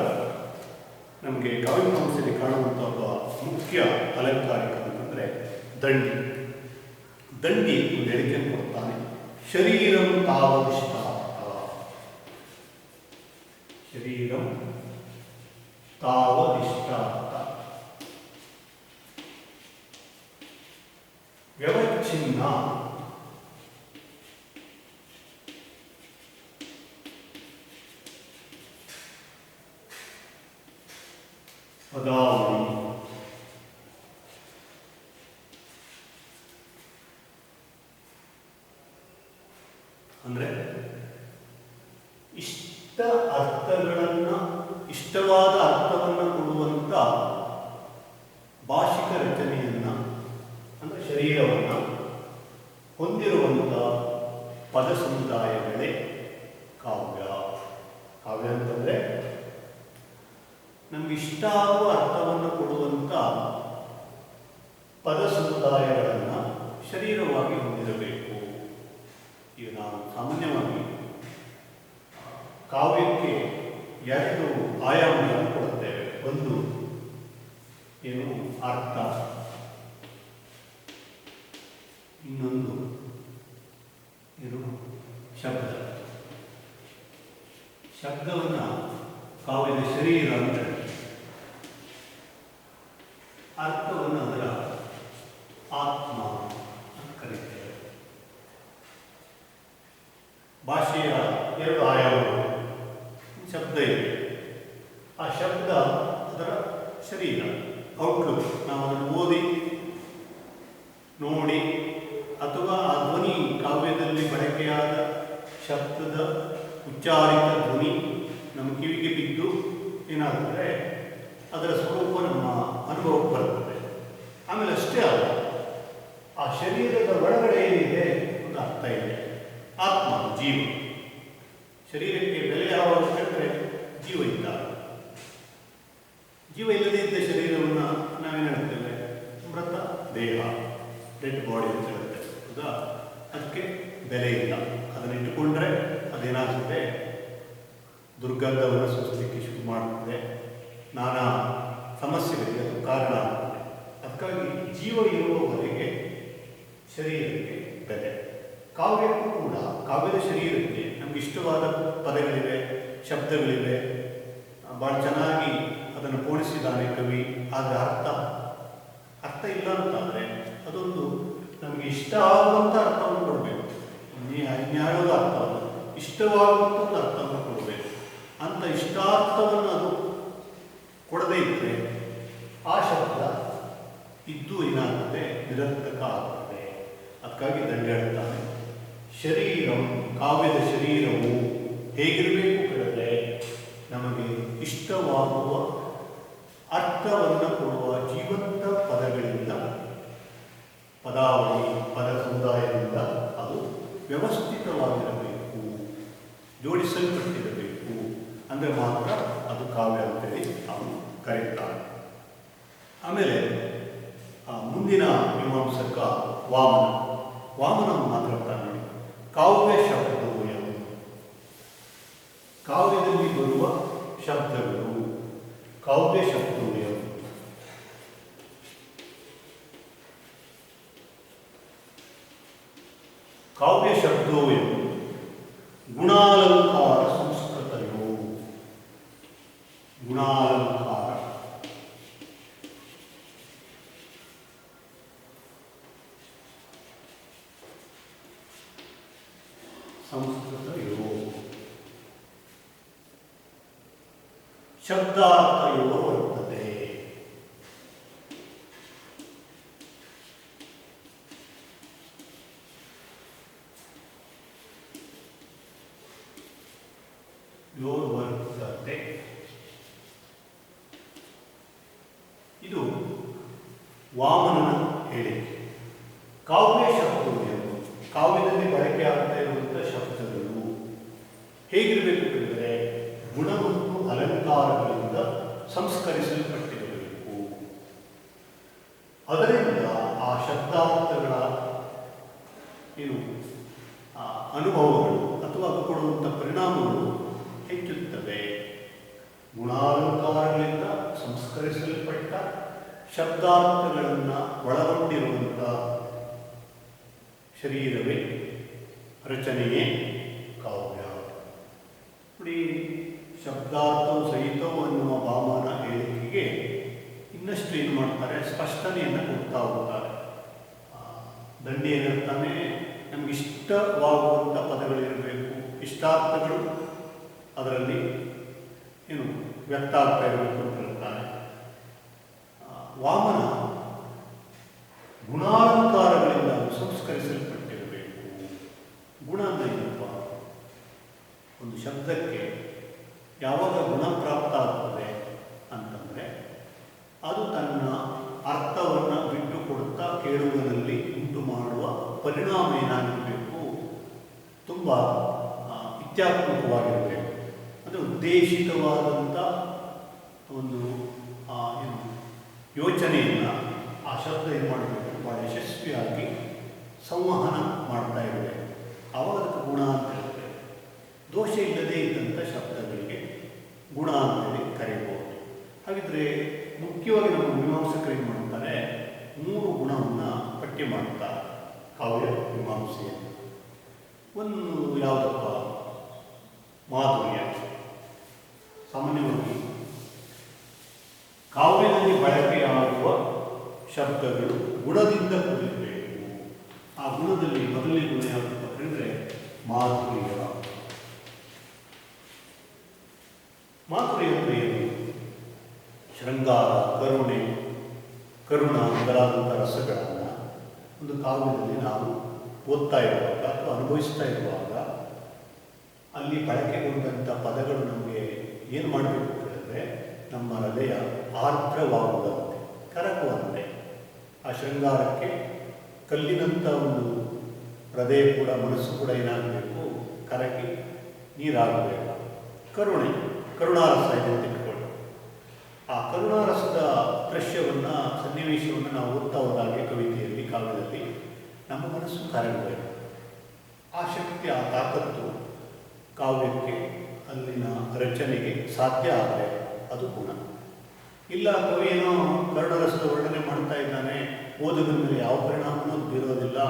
ನಮಗೆ ಕಾವ್ಯಮೀಮಾಂಸೆಯಲ್ಲಿ ಕಾಣುವಂಥ ಒಬ್ಬ ಮುಖ್ಯ ಅಲಂಕಾರಿಕ ಅಂತಂದರೆ ದಂಡಿ. ದಂಡಿ ಒಂದು ಹೇಳಿಕೆಯನ್ನು ಕೊಡ್ತಾನೆ, ಶರೀರಂ ತಾವದಿಷ್ಟ, ಶರೀರಂ ತಾವದಿಷ್ಟಾರ್ಥ ವ್ಯವಚ್ಛಿನ್ನ ಪದಾವಳಿ ಅಂದರೆ ಇಷ್ಟ ಅರ್ಥಗಳನ್ನು, ಇಷ್ಟವಾದ ಅರ್ಥವನ್ನು ಕೊಡುವಂಥ ಭಾಷಿಕ ರಚನೆಯನ್ನು ಅಂದರೆ ಶರೀರವನ್ನು ಹೊಂದಿರುವಂಥ ಪದ ಸಮುದಾಯಗಳೇ ಕಾವ್ಯ. ಕಾವ್ಯ ಅಂತಂದರೆ ನಮಗೆ ಇಷ್ಟ ಆಗುವ ಅರ್ಥವನ್ನು ಕೊಡುವಂಥ ಪದ ಸಮುದಾಯಗಳನ್ನು ಶರೀರವಾಗಿ ಹೊಂದಿರಬೇಕು. ಈಗ ನಾವು ಸಾಮಾನ್ಯವಾಗಿ ಕಾವ್ಯಕ್ಕೆ ಎರಡು ಆಯಾಮಗಳನ್ನು ಕೊಡುತ್ತೇವೆ. ಒಂದು ಏನು ಅರ್ಥ, ಇನ್ನೊಂದು ಏನು ಶಬ್ದ. ಶಬ್ದವನ್ನು ಕಾವ್ಯದ ಶರೀರ ಅಂತ, ಅರ್ಥವನ್ನು ಅದರ ಆತ್ಮ ಅಂತ ಕರೀತೇವೆ. ಭಾಷೆಯ ಎರಡು ಆಯಾಮಗಳು, ಶಬ್ದ ಇದೆ, ಆ ಶಬ್ದ ಅದರ ಶರೀರ, ಔಟ್ಲುಕ್. ನಾವು ಅದನ್ನು ಓದಿ ನೋಡಿ ಅಥವಾ ಆ ಧ್ವನಿ, ಕಾವ್ಯದಲ್ಲಿ ಬಳಕೆಯಾದ ಶಬ್ದದ ಉಚ್ಚಾರಿತ ಧ್ವನಿ ನಮ್ಮ ಕಿವಿಗೆ ಬಿದ್ದು ಏನಾಗುತ್ತೆ, ಅದರ ಸ್ವರೂಪ ನಮ್ಮ ಅನುಭವಕ್ಕೆ ಬರ್ತದೆ. ಆಮೇಲೆ ಅಷ್ಟೇ ಅಲ್ಲ, ಆ ಶರೀರದ ಒಳಗಡೆ ಏನಿದೆ ಒಂದು ಅರ್ಥ ಇದೆ, ಆತ್ಮ, ಜೀವ. ಶರೀರಕ್ಕೆ ಬೆಲೆ ಯಾವಾಗ ಕಂಡ್ರೆ ಜೀವ ಇದ್ದಾಗ. ಜೀವ ಇಲ್ಲದೇ ಇದ್ದ ಶರೀರವನ್ನು ನಾವೇನು ಹೇಳ್ತೇವೆ, ಮೃತ ದೇಹ, ಡೆಡ್ ಬಾಡಿ ಅಂತ ಹೇಳ್ತೇವೆ. ಹೌದಾ? ಅದಕ್ಕೆ ಬೆಲೆ ಇಲ್ಲ. ಅದನ್ನು ಇಟ್ಟುಕೊಂಡ್ರೆ ಅದೇನಾಗುತ್ತೆ, ದುರ್ಗಂಧವನ್ನು ಸೂಚಿಸಲಿಕ್ಕೆ ಶುರು ಮಾಡುತ್ತದೆ, ನಾನಾ ಸಮಸ್ಯೆಗಳಿಗೆ ಅದು ಕಾರಣ ಆಗುತ್ತದೆ. ಅದಕ್ಕಾಗಿ ಜೀವ ಇರುವವರೆಗೆ ಶರೀರಕ್ಕೆ ಬೆಲೆ. ಕಾವ್ಯಕ್ಕೂ ಕೂಡ, ಕಾವ್ಯದ ಶರೀರಕ್ಕೆ ನಮ್ಗೆ ಇಷ್ಟವಾದ ಪದಗಳಿವೆ, ಶಬ್ದಗಳಿವೆ, ಭಾಳ ಚೆನ್ನಾಗಿ ಅದನ್ನು ಪೋಣಿಸಿದ್ದಾನೆ ಕವಿ. ಆದರೆ ಅರ್ಥ ಇಲ್ಲ ಅಂತಾದರೆ ಅದೊಂದು ನಮಗೆ ಇಷ್ಟ ಆಗುವಂಥ ಅರ್ಥವನ್ನು ಕೊಡಬೇಕು. ಅನ್ಯಾಯದ ಅರ್ಥವನ್ನು, ಇಷ್ಟವಾಗುವಂಥ ಒಂದು ಅರ್ಥವನ್ನು ಕೊಡಬೇಕು. ಅಂತ ಇಷ್ಟಾರ್ಥವನ್ನು ಅದು ಕೊಡದೇ ಇದ್ದರೆ ಆ ಶಬ್ದ ಇದ್ದು ಏನಾಗುತ್ತೆ, ನಿರರ್ಥಕ ಆಗುತ್ತದೆ. ಅದಕ್ಕಾಗಿ ದಂಡ ಹೇಳ್ತಾನೆ, ಶರೀರಂ, ಕಾವ್ಯದ ಶರೀರವು ಹೇಗಿರಬೇಕು ಕೇಳಿದ್ರೆ ನಮಗೆ ಇಷ್ಟವಾಗುವ ಅರ್ಥವನ್ನು ಕೊಡುವ ಜೀವಂತ ಪದಗಳಿಂದ, ಪದಾವಳಿ, ಪದ ಸಮುದಾಯದಿಂದ ಅದು ವ್ಯವಸ್ಥಿತವಾಗಿರಬೇಕು, ಜೋಡಿಸಲ್ಪಟ್ಟಿರಬೇಕು. ಅಂದರೆ ಮಾತ್ರ ಅದು ಕಾವ್ಯ ಅಂತೇಳಿ ಅವನು ಕರೀತಾನೆ. ಆಮೇಲೆ ಮುಂದಿನ ಮೀಮಾಂಸಕ ವಾಮನ ಮಾತಾಡ್ತಾನೆ, ಕಾವ್ಯ ಶಬ್ದೋಯಂ, ಕಾವ್ಯದಲ್ಲಿ ಬರುವ ಶಬ್ದಗಳು, ಕಾವ್ಯ ಶಬ್ದೋಯಂ. ಕಾವ್ಯ ಶಬ್ದೋಯಂ ಗುಣಾಲಂಕಾರ ಸಂಸ್ಕೃತಯೋ, ಗುಣಾಲಂಕಾರ ಸಂಸ್ಕೃತಯೋ ಶಬ್ದಾರ್ಥಯೋ ವರ್ತತೆ. ವರ್ತತೆ ಇದು ವಾಮನನ ಹೇಳಿಕೆ. ಕಾವ್ಯ ಶಬ್ದಗಳು, ಕಾವ್ಯದಲ್ಲಿ ಬಳಕೆಯಾಗ್ತಾ ಇರುವಂಥ ಶಬ್ದಗಳು ಹೇಗಿರಬೇಕು ಎಂದರೆ ಗುಣ ಮತ್ತು ಅಲಂಕಾರಗಳಿಂದ ಸಂಸ್ಕರಿಸಲ್ಪಟ್ಟಿರಬೇಕು. ಅದರಿಂದ ಆ ಶಬ್ದಾರ್ಥಗಳ ಏನು ಅನುಭವಗಳು ಅಥವಾ ಅದು ಕೊಡುವಂಥ ಪರಿಣಾಮಗಳು ಹೆಚ್ಚುತ್ತದೆ. ಗುಣಾಲಂಕಾರಗಳಿಂದ ಸಂಸ್ಕರಿಸಲ್ಪಟ್ಟ ಶಬ್ದಾರ್ಥಗಳನ್ನು ಒಳಗೊಂಡಿರುವಂಥ ಶರೀರವೇ ರಚನೆಯೇ ಕಾವ್ಯ. ನೋಡಿ, ಶಬ್ದಾರ್ಥವು ಸಹಿತವು ಅನ್ನುವ ಭಾವನ ಹೇಳಿಕೆಗೆ ಇನ್ನಷ್ಟು ಏನು ಮಾಡ್ತಾರೆ, ಸ್ಪಷ್ಟನೆಯನ್ನು ಕೊಡ್ತಾ ಹೋಗ್ತಾರೆ. ದಂಡಿ ಏನಿರ್ತಾನೆ, ನಮ್ಗೆ ಇಷ್ಟವಾಗುವಂಥ ಪದಗಳಿರಬೇಕು, ಇಷ್ಟಾರ್ಥಗಳು ಅದರಲ್ಲಿ ಏನು ವ್ಯಕ್ತ ಆಗ್ತಾ ಇರಬೇಕು ಅಂತ ಹೇಳ್ತಾನೆ. ವಾಮನ ಗುಣಾಲಂಕಾರಗಳಿಂದ ಸಂಸ್ಕರಿಸಲ್ಪಟ್ಟಿರಬೇಕು. ಗುಣ ಅಂದರೆ ಏನಪ್ಪ? ಒಂದು ಶಬ್ದಕ್ಕೆ ಯಾವಾಗ ಗುಣ ಪ್ರಾಪ್ತ ಆಗ್ತದೆ ಅಂತಂದರೆ ಅದು ತನ್ನ ಅರ್ಥವನ್ನು ಬಿಟ್ಟು ಕೊಡುತ್ತಾ ಕೇಳುವುದರಲ್ಲಿ ಉಂಟು ಮಾಡುವ ಪರಿಣಾಮ ಏನಾಗಿರಬೇಕು, ತುಂಬ ಇತ್ಯಾತ್ಮಕವಾಗಿರಬೇಕು. ಅಂದರೆ ಉದ್ದೇಶಿತವಾದಂಥ ಒಂದು ಯೋಚನೆಯನ್ನು ಆ ಶಬ್ದ ಏನು ಮಾಡಬೇಕು, ಭಾಳ ಯಶಸ್ವಿಯಾಗಿ ಸಂವಹನ ಮಾಡ್ತಾ ಇರಬೇಕು. ಆವಾಗ ಅದಕ್ಕೆ ಗುಣ ಅಂತ ಹೇಳ್ತೇವೆ. ದೋಷ ಇಲ್ಲದೇ ಇದ್ದಂಥ ಶಬ್ದಗಳಿಗೆ ಗುಣ ಅಂತೇಳಿ ಕರೀಬಹುದು. ಹಾಗಿದ್ರೆ ಮುಖ್ಯವಾಗಿ ನಮ್ಮ ಮೀಮಾಂಸಕರು ಏನು ಮಾಡ್ತಾರೆ, 3 ಗುಣವನ್ನು ಪಟ್ಟಿ ಮಾಡ್ತಾರೆ ಕಾವ್ಯ ಮೀಮಾಂಸೆಯಲ್ಲಿ. ಒಂದು ಯಾವುದಪ್ಪ? ಮಾಧುರ್ಯ. ಸಾಮಾನ್ಯವಾಗಿ ಕಾವ್ಯದಲ್ಲಿ ಬಳಕೆಯಾಗುವ ಶಬ್ದಗಳು ಗುಣದಿಂದ ಕೂಡಿರಬೇಕು. ಆ ಗುಣದಲ್ಲಿ ಮೊದಲನೇ ಗುಣ ಯಾವುದಪ್ಪ ಅಂದರೆ ಮಾಧುರ್ಯ. ಮಾಧುರ್ಯ ಅಂದರೆ ಏನು? ಶೃಂಗಾರ, ಕರುಣೆ, ಕರುಣ ಮೊದಲಾದಂಥ ರಸಗಳನ್ನು ಒಂದು ಕಾವ್ಯದಲ್ಲಿ ನಾವು ಓದ್ತಾ ಇರುವಾಗ ಅಥವಾ ಅನುಭವಿಸ್ತಾ ಇರುವಾಗ ಅಲ್ಲಿ ಬಳಕೆಗೊಂಡಂಥ ಪದಗಳು ನಮಗೆ ಏನು ಮಾಡಬೇಕು ಅಂತ ಹೇಳಿದ್ರೆ, ನಮ್ಮ ಹೃದಯ ಆರ್ದ್ರವಾಗುವಂತೆ, ಕರಗುವಂತೆ. ಆ ಶೃಂಗಾರಕ್ಕೆ ಕಲ್ಲಿನಂಥ ಒಂದು ಹೃದಯ ಕೂಡ, ಮನಸ್ಸು ಕೂಡ ಏನಾಗಬೇಕು, ಕರಗಿ ನೀರಾಗಬೇಕು. ಕರುಣೆ, ಕರುಣಾರಸ ಇದೆ ಅಂತ ಇಟ್ಕೊಳ್ಳಿ. ಆ ಕರುಣಾರಸದ ದೃಶ್ಯವನ್ನು, ಸನ್ನಿವೇಶವನ್ನು ನಾವು ಓದ್ತಾ ಹೋದಾಗೆ ಕವಿತೆಯಲ್ಲಿ, ಕಾವ್ಯದಲ್ಲಿ ನಮ್ಮ ಮನಸ್ಸು ಕರಗಬೇಕು. ಆ ಶಕ್ತಿ, ಆ ತಾಕತ್ತು ಕಾವ್ಯಕ್ಕೆ, ಅಲ್ಲಿನ ರಚನೆಗೆ ಸಾಧ್ಯ ಆದರೆ ಅದು ಗುಣ. ಇಲ್ಲ, ಕವಿಯೇನೋ ಕರುಣರಸದ ವರ್ಣನೆ ಮಾಡ್ತಾ ಇದ್ದಾನೆ, ಓದುಗರ ಮೇಲೆ ಯಾವ ಪರಿಣಾಮನೂ ಬೀರೋದಿಲ್ಲ,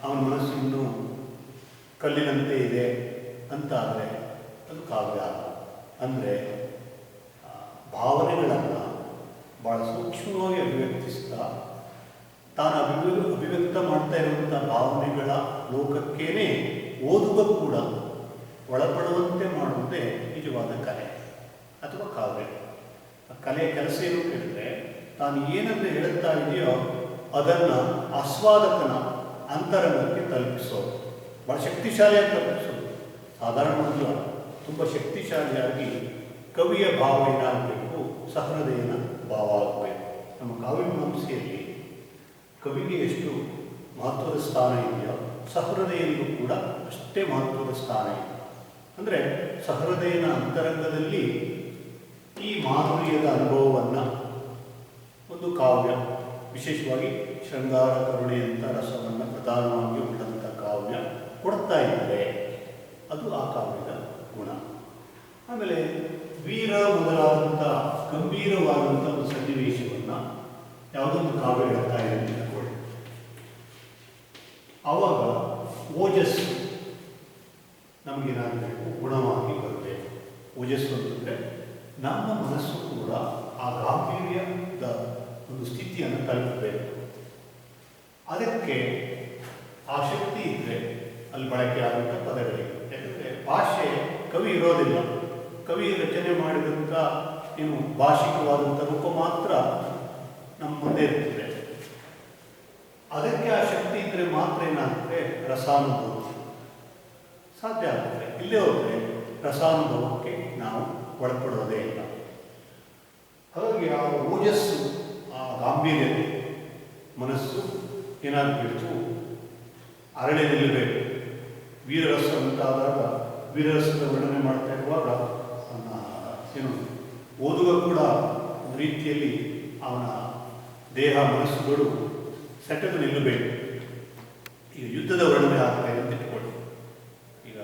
ಅವನ ಮನಸ್ಸು ಇನ್ನೂ ಕಲ್ಲಿನಂತೆ ಇದೆ ಅಂತ ಆದರೆ ಅದು ಕಾವ್ಯ. ಅಂದರೆ ಭಾವನೆಗಳನ್ನು ಭಾಳ ಸೂಕ್ಷ್ಮವಾಗಿ ಅಭಿವ್ಯಕ್ತಿಸ್ತಾ, ತಾನು ಅಭಿವ್ಯಕ್ತ ಮಾಡ್ತಾ ಇರುವಂಥ ಭಾವನೆಗಳ ಲೋಕಕ್ಕೇನೆ ಓದುವ ಕೂಡ ಒಳಪಡುವಂತೆ ಮಾಡುವುದೇ ನಿಜವಾದ ಕಲೆ ಅಥವಾ ಕಾವ್ಯ. ಆ ಕಲೆಯ ಕೆಲಸ ಏನು ಕೇಳಿದ್ರೆ, ತಾನು ಏನಂದ್ರೆ ಹೇಳುತ್ತಾ ಇದೆಯೋ ಅದನ್ನು ಆಸ್ವಾದಕನ ಅಂತರಂಗಕ್ಕೆ ತಲುಪಿಸೋದು, ಭಾಳ ಶಕ್ತಿಶಾಲಿಯಾಗಿ ತಲುಪಿಸೋದು. ಸಾಧಾರಣವಾಗಿ ತುಂಬ ಶಕ್ತಿಶಾಲಿಯಾಗಿ ಕವಿಯ ಭಾವ ಏನಾಗಬೇಕು, ಸಹೃದಯನ ಭಾವ ಆಗಬೇಕು. ನಮ್ಮ ಕಾವ್ಯಮೀಮಾಂಸೆಯಲ್ಲಿ ಕವಿಗೆ ಎಷ್ಟು ಮಹತ್ವದ ಸ್ಥಾನ ಇದೆಯೋ, ಸಹೃದಯನಿಗೂ ಕೂಡ ಅಷ್ಟೇ ಮಹತ್ವದ ಸ್ಥಾನ ಇದೆ. ಅಂದರೆ ಸಹೃದಯನ ಅಂತರಂಗದಲ್ಲಿ ಈ ಮಾಧುರ್ಯದ ಅನುಭವವನ್ನು ಒಂದು ಕಾವ್ಯ, ವಿಶೇಷವಾಗಿ ಶೃಂಗಾರ, ಕರುಣೆಯಂಥ ರಸವನ್ನು ಪ್ರಧಾನವಾಗಿ ಉಳ್ಳಂಥ ಕಾವ್ಯ ಕೊಡ್ತಾ ಇದ್ದರೆ ಅದು ಆ ಕಾವ್ಯದ ಗುಣ. ಆಮೇಲೆ ವೀರ ಮೊದಲಾದಂಥ ಗಂಭೀರವಾದಂಥ ಒಂದು ಸನ್ನಿವೇಶವನ್ನು ಯಾವುದೊಂದು ಕಾವ್ಯ ಹೇಳ್ತಾ ಇದೆ ಅಂತ ತಿಳ್ಕೊಳ್ಳಿ. ಆವಾಗ ಓಜಸ್ಸು ನಮಗೇನಾಗಬೇಕು, ಗುಣವಾಗಿ ಬರಬೇಕು. ಓಜಸ್ಸು ಅಂತಂದರೆ ನಮ್ಮ ಮನಸ್ಸು ಕೂಡ ಆ ಗಾಂಭೀರ್ಯದ ಒಂದು ಸ್ಥಿತಿಯನ್ನು ತಲುಪಬೇಕು. ಅದಕ್ಕೆ ಆ ಶಕ್ತಿ ಇದ್ದರೆ ಅಲ್ಲಿ ಬಳಕೆ ಆದಂಥ ಪದಗಳಿಗೆ. ಯಾಕಂದರೆ ಭಾಷೆ ಕವಿ ಇರೋದಿಲ್ಲ, ಕವಿ ರಚನೆ ಮಾಡಿದಂಥ ಏನು ಭಾಷಿಕವಾದಂಥ ರೂಪ ಮಾತ್ರ ನಮ್ಮ ಮುಂದೆ ಇರ್ತದೆ. ಅದಕ್ಕೆ ಆ ಶಕ್ತಿ ಇದ್ದರೆ ಮಾತ್ರ ಏನಾಗ್ತದೆ, ರಸಾನುಭವ ಸಾಧ್ಯ ಆಗ್ತದೆ. ಇಲ್ಲೇ ಹೋದರೆ ರಸಾನುಭವಕ್ಕೆ ನಾವು ಒಳಪಡೋದೇ ಇಲ್ಲ. ಹಾಗಾಗಿ ಆ ಓಜಸ್ಸು, ಆ ಗಾಂಭೀರ್ಯತೆ, ಮನಸ್ಸು ಏನಾಗಬೇಕು, ಅರಳೆ ನಿಲ್ಲಬೇಕು. ವೀರರಸ ಅಂತಾದಾಗ, ವೀರರಸದ ವರ್ಣನೆ ಮಾಡ್ತಾ ಇರುವಾಗ ಏನು ಓದುವ ಕೂಡ ಒಂದು ರೀತಿಯಲ್ಲಿ ಅವನ ದೇಹ ಮನಸ್ಸುಗಳು ಸೆಟೆದು ನಿಲ್ಲಬೇಕು. ಈಗ ಯುದ್ಧದ ವರ್ಣನೆ ಆಗ್ತಾ ಇದೆ ಅಂತ ಇಟ್ಕೊಳ್ಳಿ. ಈಗ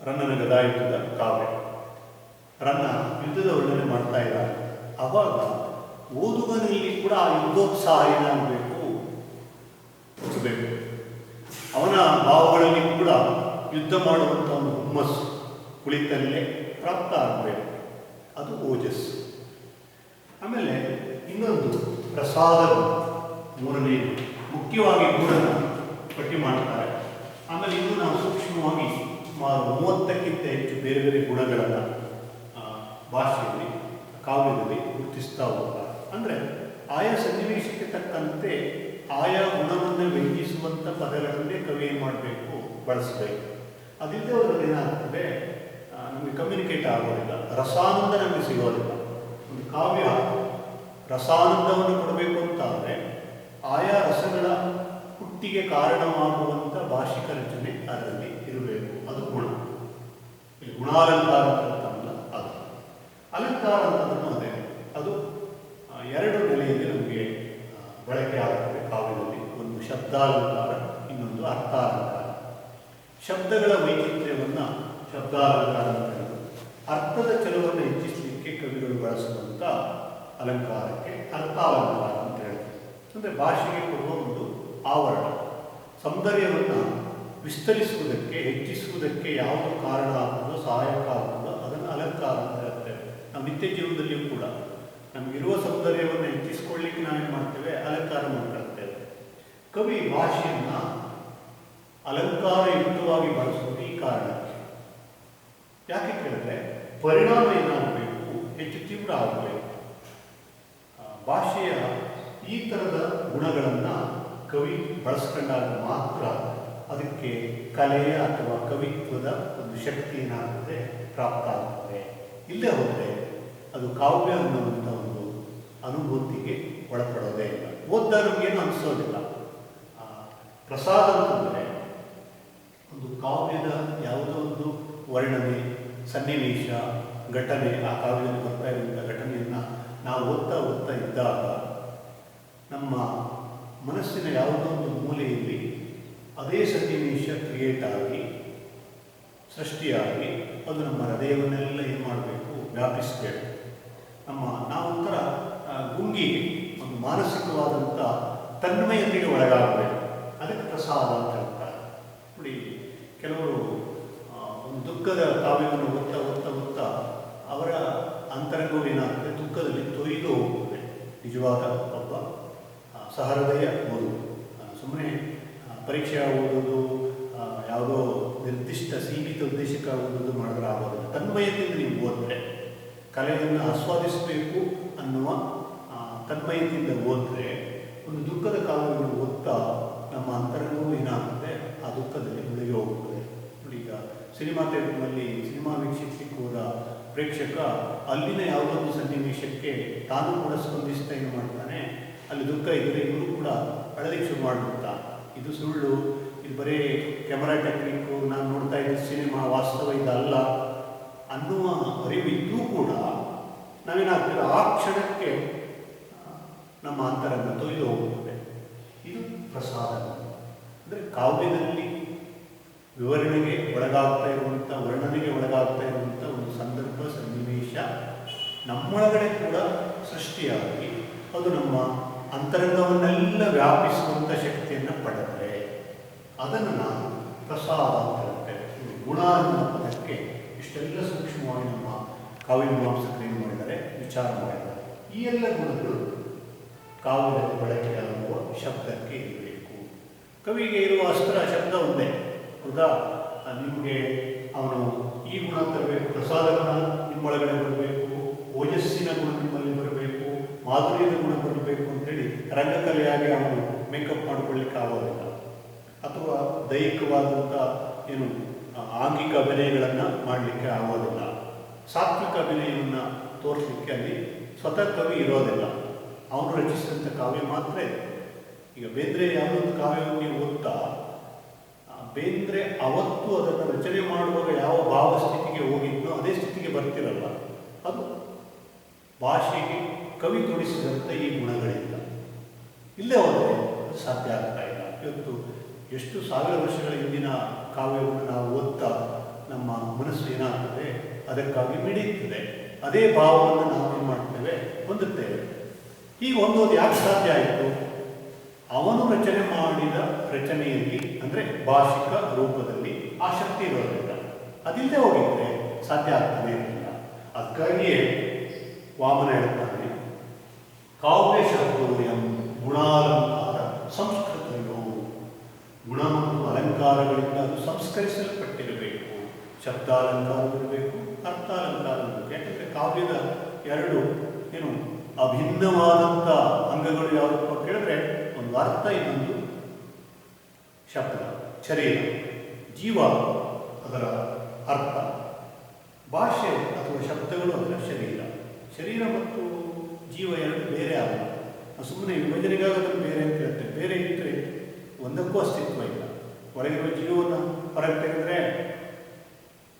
ರನ್ನನ ಗದಾಯುದ್ಧದ ಕಾವ್ಯ, ರನ್ನ ಯುದ್ಧದ ವರ್ಣನೆ ಮಾಡ್ತಾ ಇದ್ದಾರೆ. ಆವಾಗ ಓದುಗನಲ್ಲಿ ಕೂಡ ಆ ಯುದ್ಧೋತ್ಸಾಹ ಏನಾಗಬೇಕು, ಹುಟ್ಟಬೇಕು. ಅವನ ಭಾವಗಳಲ್ಲಿ ಕೂಡ ಯುದ್ಧ ಮಾಡುವಂಥ ಒಂದು ಹುಮ್ಮಸ್ಸು ಕುಳಿತಲ್ಲೇ ಪ್ರಾಪ್ತ ಆಗಬೇಕು. ಅದು ಓಜಸ್ಸು. ಆಮೇಲೆ ಇನ್ನೊಂದು ಪ್ರಸಾದ, ಮೂರನೇ ಮುಖ್ಯವಾಗಿ ಗುಣನ ಪಟ್ಟಿ ಮಾಡ್ತಾರೆ. ಆಮೇಲೆ ಇನ್ನೂ ನಾವು ಸೂಕ್ಷ್ಮವಾಗಿ ಸುಮಾರು 30ಕ್ಕಿಂತ ಹೆಚ್ಚು ಬೇರೆ ಬೇರೆ ಗುಣಗಳನ್ನು ಭಾಷೆಯಲ್ಲಿ, ಕಾವ್ಯದಲ್ಲಿ ಗುರುತಿಸ್ತಾ ಹೋಗ್ತಾರೆ. ಅಂದರೆ ಆಯಾ ಸನ್ನಿವೇಶಕ್ಕೆ ತಕ್ಕಂತೆ ಆಯಾ ಗುಣವನ್ನು ವ್ಯಂಜಿಸುವಂಥ ಪದಗಳನ್ನೇ ಕವಿ ಏನು ಮಾಡಬೇಕು, ಬಳಸಬೇಕು. ಅದಿಲ್ಲದೆ ಅವರಲ್ಲಿ ಏನಾಗ್ತದೆ, ನಮಗೆ ಕಮ್ಯುನಿಕೇಟ್ ಆಗೋದಿಲ್ಲ, ರಸಾನಂದ ನಮಗೆ ಸಿಗೋದಿಲ್ಲ. ಒಂದು ಕಾವ್ಯ ರಸಾನಂದವನ್ನು ಕೊಡಬೇಕು ಅಂತಾದರೆ ಆಯಾ ರಸಗಳ ಹುಟ್ಟಿಗೆ ಕಾರಣವಾಗುವಂಥ ಭಾಷಿಕ ರಚನೆ ಅದರಲ್ಲಿ ಇರಬೇಕು. ಅದು ಗುಣ. ಇಲ್ಲಿ ಗುಣಾಲಂಕಾರ ಅಂತಲ್ಲ, ಅದು ಅಲಂಕಾರ ಅಂತದನ್ನು ಅದೇ. ಅದು ಎರಡು ನೆಲೆಯಲ್ಲಿ ನಮಗೆ ಬಳಕೆ ಆಗುತ್ತದೆ ಕಾವ್ಯದಲ್ಲಿ. ಒಂದು ಶಬ್ದಾಲಂಕಾರ, ಇನ್ನೊಂದು ಅರ್ಥಾಲಂಕಾರ. ಶಬ್ದಗಳ ವೈಚಿತ್ರ್ಯವನ್ನು ಶಬ್ದಾಲಂಕಾರ ಅಂತ ಹೇಳಿದ್ರು. ಅರ್ಥದ ಚಲವನ್ನು ಹೆಚ್ಚಿಸಲಿಕ್ಕೆ ಕವಿಗಳು ಬಳಸುವಂಥ ಅಲಂಕಾರಕ್ಕೆ ಅರ್ಥಾಲಂಕಾರ ಅಂತ ಹೇಳ್ತಾರೆ. ಅಂದರೆ ಭಾಷೆಗೆ ಕೊಡುವ ಒಂದು ಆವರಣ, ಸೌಂದರ್ಯವನ್ನು ವಿಸ್ತರಿಸುವುದಕ್ಕೆ, ಹೆಚ್ಚಿಸುವುದಕ್ಕೆ ಯಾವುದು ಕಾರಣ ಆಗ್ತದೋ, ಸಹಾಯಕ ಆಗ್ತದೋ ಅದನ್ನು ಅಲಂಕಾರ ಅಂತ ಹೇಳ್ತೇವೆ. ನಾವು ನಿತ್ಯ ಜೀವನದಲ್ಲಿಯೂ ಕೂಡ ನಮಗಿರುವ ಸೌಂದರ್ಯವನ್ನು ಹೆಚ್ಚಿಸಿಕೊಳ್ಳಿಕ್ಕೆ ನಾವೇನು ಮಾಡ್ತೇವೆ, ಅಲಂಕಾರ ಮಾಡ್ಕೊಳ್ತೇವೆ. ಕವಿ ಭಾಷೆಯನ್ನು ಅಲಂಕಾರಯುಕ್ತವಾಗಿ ಬಳಸುವುದು ಈ ಕಾರಣಕ್ಕೆ. ಯಾಕೆ ಕೇಳಿದ್ರೆ ಪರಿಣಾಮ ಏನಾಗಬೇಕು, ಹೆಚ್ಚು ತೀವ್ರ ಆಗಬೇಕು. ಭಾಷೆಯ ಈ ಥರದ ಗುಣಗಳನ್ನು ಕವಿ ಬಳಸ್ಕೊಂಡಾಗ ಮಾತ್ರ ಅದಕ್ಕೆ ಕಲೆಯ ಅಥವಾ ಕವಿತ್ವದ ಒಂದು ಶಕ್ತಿ ಏನಾಗುತ್ತೆ, ಪ್ರಾಪ್ತ ಆಗುತ್ತೆ. ಇಲ್ಲೇ ಹೋದರೆ ಅದು ಕಾವ್ಯ ಅನ್ನುವಂಥ ಒಂದು ಅನುಭೂತಿಗೆ ಒಳಪಡೋದೇ ಇಲ್ಲ. ಓದ್ದ ನಮಗೇನು ಅನಿಸೋದಿಲ್ಲ. ಪ್ರಸಾದ ಅಂತಂದರೆ ಒಂದು ಕಾವ್ಯದ ಯಾವುದೋ ಒಂದು ವರ್ಣನೆ, ಸನ್ನಿವೇಶ, ಘಟನೆ, ಆ ಕಾವ್ಯದಲ್ಲಿ ಬರ್ತಾ ಇರುವಂಥ ಘಟನೆಯನ್ನು ನಾವು ಓದ್ತಾ ಇದ್ದಾಗ ನಮ್ಮ ಮನಸ್ಸಿನ ಯಾವುದೋ ಒಂದು ಮೂಲೆಯಲ್ಲಿ ಅದೇ ಸನ್ನಿವೇಶ ಕ್ರಿಯೇಟ್ ಆಗಿ, ಸೃಷ್ಟಿಯಾಗಿ, ಅದು ನಮ್ಮ ಹೃದಯವನ್ನೆಲ್ಲ ಏನು ಮಾಡಬೇಕು, ವ್ಯಾಪಿಸಬೇಕು. ನಾವೊಂಥರ ಗುಂಗಿಗೆ ಒಂದು ಮಾನಸಿಕವಾದಂಥ ತನ್ಮಯತೆಗೆ ಒಳಗಾಗಬೇಕು. ಅದಕ್ಕೆ ಪ್ರಸಾದ ಅಂತ ಹೇಳ್ತಾರೆ. ನೋಡಿ, ಕೆಲವರು ಒಂದು ದುಃಖದ ಕಾವ್ಯವನ್ನು ಓದ್ತಾ ಅವರ ಅಂತರಂಗವು ಏನಾಗುತ್ತೆ, ದುಃಖದಲ್ಲಿ ತೊಯ್ದು ಹೋಗುತ್ತದೆ. ನಿಜವಾದ ಒಬ್ಬ ಸಹೃದಯ ಓದುವುದು, ಸುಮ್ಮನೆ ಪರೀಕ್ಷೆ ಓದೋದು, ಯಾವುದೋ ನಿರ್ದಿಷ್ಟ ಸೀಮಿತ ಉದ್ದೇಶಕ್ಕಾಗಿ ಓದೋದು ಮಾಡಿದ್ರೆ ಆಗೋದಿಲ್ಲ. ತನ್ಮಯತೆಯಿಂದ ನೀವು ಓದಿದ್ರೆ, ಕಲೆಯನ್ನು ಆಸ್ವಾದಿಸಬೇಕು ಅನ್ನುವ ತನ್ಮಯತೆಯಿಂದ ಓದಿದ್ರೆ, ಒಂದು ದುಃಖದ ಕಾವ್ಯವನ್ನು ಓದ್ತಾ ನಮ್ಮ ಅಂತರಂಗವು ಏನಾಗುತ್ತೆ, ಆ ದುಃಖದಲ್ಲಿ ಮುಳುಗಿ ಹೋಗುತ್ತದೆ. ಈಗ ಸಿನಿಮಾ ಥಿಯೇಟರ್ನಲ್ಲಿ ಸಿನಿಮಾ ವೀಕ್ಷಿಸಲಿಕ್ಕೆ ಹೋದ ಪ್ರೇಕ್ಷಕ ಅಲ್ಲಿನ ಯಾವುದೋ ಒಂದು ಸನ್ನಿವೇಶಕ್ಕೆ ತಾನು ಕೂಡ ಸ್ಪಂದಿಸ್ತಾ ಏನು ಮಾಡ್ತಾನೆ, ಅಲ್ಲಿ ದುಃಖ ಇದ್ದರೆ ಇವರು ಕೂಡ ಅಳಲಿಕ್ಕೆ ಶುರು ಮಾಡಿಬಿಡ್ತಾ. ಇದು ಸುಳ್ಳು, ಇದು ಬರೀ ಕ್ಯಾಮರಾ ಟೆಕ್ನಿಕ್ಕು, ನಾನು ನೋಡ್ತಾ ಇದ್ದ ಸಿನಿಮಾ ವಾಸ್ತವ ಇದಲ್ಲ ಅನ್ನುವ ಅರಿವು ಇದ್ದೂ ಕೂಡ ನಾವೇನಾಗ್ತೀವಿ, ಆ ಕ್ಷಣಕ್ಕೆ ನಮ್ಮ ಅಂತರಂಗ ತೊಯ್ದು ಹೋಗುತ್ತದೆ. ಇದು ಪ್ರಸಾದ. ಅಂದರೆ ಕಾವ್ಯದಲ್ಲಿ ವಿವರಣೆಗೆ ಒಳಗಾಗ್ತಾ ಇರುವಂಥ, ವರ್ಣನೆಗೆ ಒಳಗಾಗ್ತಾ ಇರುವಂಥ ಒಂದು ಸಂದರ್ಭ, ಸನ್ನಿವೇಶ ನಮ್ಮೊಳಗಡೆ ಕೂಡ ಸೃಷ್ಟಿಯಾಗಿ ಅದು ನಮ್ಮ ಅಂತರಂಗವನ್ನೆಲ್ಲ ವ್ಯಾಪಿಸುವಂಥ ಶಕ್ತಿಯನ್ನು ಪಡೆದರೆ ಅದನ್ನು ನಾವು ಪ್ರಸಾದ ಅಂತ ಹೇಳ್ತೇವೆ. ಗುಣ ಅನ್ನೋ ಪದಕ್ಕೆ ಇಷ್ಟೆಲ್ಲ ಸೂಕ್ಷ್ಮವಾಗಿ ನಮ್ಮ ಕಾವ್ಯಮೀಮಾಂಸಕರು ಏನು ಮಾಡಿದ್ದಾರೆ, ವಿಚಾರ ಮಾಡಿದ್ದಾರೆ. ಈ ಎಲ್ಲ ಗುಣಗಳು ಕಾವ್ಯದಲ್ಲಿ ಬಳಕೆಯಾಗುವ ಶಬ್ದಕ್ಕೆ ಇರಬೇಕು. ಕವಿಗೆ ಇರುವ ಅಸ್ತ್ರ ಶಬ್ದ ಒಂದೇ. ಹೌದಾ, ನಿಮಗೆ ಅವನು ಈ ಗುಣ ತರಬೇಕು, ಪ್ರಸಾದ ಗುಣ ನಿಮ್ಮೊಳಗಡೆ ಬರಬೇಕು, ಓಜಸ್ಸಿನ ಗುಣ ನಿಮ್ಮಲ್ಲಿ ಬರಬೇಕು, ಮಾಧುರ್ಯದ ಗುಣ ಬರಬೇಕು ಅಂತೇಳಿ ರಂಗಕಲೆಯಾಗಿ ಅವನು ಮೇಕಪ್ ಮಾಡಿಕೊಳ್ಳಿಕ್ಕೆ ಆಗೋದಿಲ್ಲ. ಅಥವಾ ದೈಹಿಕವಾದಂಥ ಏನು ಆಂಗಿಕ ಅಭಿನಯಗಳನ್ನು ಮಾಡಲಿಕ್ಕೆ ಆಗೋದಿಲ್ಲ. ಸಾತ್ವಿಕ ಅಭಿನಯವನ್ನು ತೋರಿಸಲಿಕ್ಕೆ ಅಲ್ಲಿ ಸ್ವತಃ ಕವಿ ಇರೋದಿಲ್ಲ. ಅವನು ರಚಿಸಿದಂಥ ಕಾವ್ಯ ಮಾತ್ರ ಇದೆ. ಈಗ ಬೇಂದ್ರೆ ಯಾವುದೊಂದು ಕಾವ್ಯವನ್ನು ನೀವು ಓದ್ತಾ, ಬೇಂದ್ರೆ ಅವತ್ತು ಅದನ್ನು ರಚನೆ ಮಾಡುವಾಗ ಯಾವ ಭಾವಸ್ಥಿತಿಗೆ ಹೋಗಿದ್ನೋ ಅದೇ ಸ್ಥಿತಿಗೆ ಬರ್ತಿರಲ್ಲ. ಅದು ಭಾಷೆಗೆ ಕವಿ ತೊಡಿಸಿದಂಥ ಈ ಗುಣಗಳಿಂದ. ಇಲ್ಲೇ ಹೋದರೆ ಅದು ಸಾಧ್ಯ ಆಗ್ತಾ ಇಲ್ಲ. ಇವತ್ತು ಎಷ್ಟು ಸಾವಿರ ವರ್ಷಗಳ ಹಿಂದಿನ ಕಾವ್ಯವನ್ನು ನಾವು ಓದ್ತಾ ನಮ್ಮ ಮನಸ್ಸು ಏನಾಗ್ತದೆ, ಅದಕ್ಕಾಗಿ ಮಿಡಿಯುತ್ತದೆ. ಅದೇ ಭಾವವನ್ನು ನಾವು ಏನು ಮಾಡ್ತೇವೆ, ಹೊಂದುತ್ತೇವೆ. ಹೀಗೆ ಹೊಂದೋದು ಯಾಕೆ ಸಾಧ್ಯ ಆಯಿತು? ಅವನು ರಚನೆ ಮಾಡಿದ ರಚನೆಯಲ್ಲಿ ಅಂದರೆ ಭಾಷಿಕ ರೂಪದಲ್ಲಿ ಆ ಶಕ್ತಿ ಇರೋದಿಲ್ಲ. ಅದಿಲ್ಲದೆ ಹೋಗಿದ್ರೆ ಸಾಧ್ಯ ಆಗ್ತದೆ ಇಲ್ಲ. ಅದಕ್ಕಾಗಿಯೇ ವಾಮನ ಹೇಳ್ತಾನೆ, ಕಾವ್ಯ ಶಬ್ದೋಯಂ ಗುಣಾಲಂಕಾರ ಸಂಸ್ಕೃತಯೋ. ಗುಣ ಮತ್ತು ಅಲಂಕಾರಗಳಿಂದ ಅದು ಸಂಸ್ಕರಿಸಲ್ಪಟ್ಟಿರಬೇಕು. ಶಬ್ದಾಲಂಕಾರವಿರಬೇಕು, ಅರ್ಥಾಲಂಕಾರವಿರಬೇಕು. ಯಾಕಂದರೆ ಕಾವ್ಯದ ಎರಡು ಏನು ಅಭಿನ್ನವಾದಂಥ ಅಂಗಗಳು ಯಾವುದಪ್ಪ ಕೇಳಿದ್ರೆ, ಒಂದು ಅರ್ಥ, ಇನ್ನೊಂದು ಶಬ್ದ, ಶರೀರ. ಜೀವ ಅದರ ಅರ್ಥ, ಭಾಷೆ ಅಥವಾ ಶಬ್ದಗಳು ಅದರ ಶರೀರ. ಶರೀರ ಮತ್ತು ಜೀವ ಎರಡು ಬೇರೆ ಆಗಲ್ಲ. ಸುಮ್ಮನೆ ವಿಭಜನೆಗಾಗಿ ಅದನ್ನು ಬೇರೆ ಅಂತ ಹೇಳ್ತೇವೆ. ಬೇರೆ ಇಟ್ಟರೆ ಒಂದಕ್ಕೂ ಅಸ್ತಿತ್ವ ಇಲ್ಲ. ಒಳಗಿರುವ ಜೀವವನ್ನು ಹೊರಗೆ ತೆಗೆದರೆ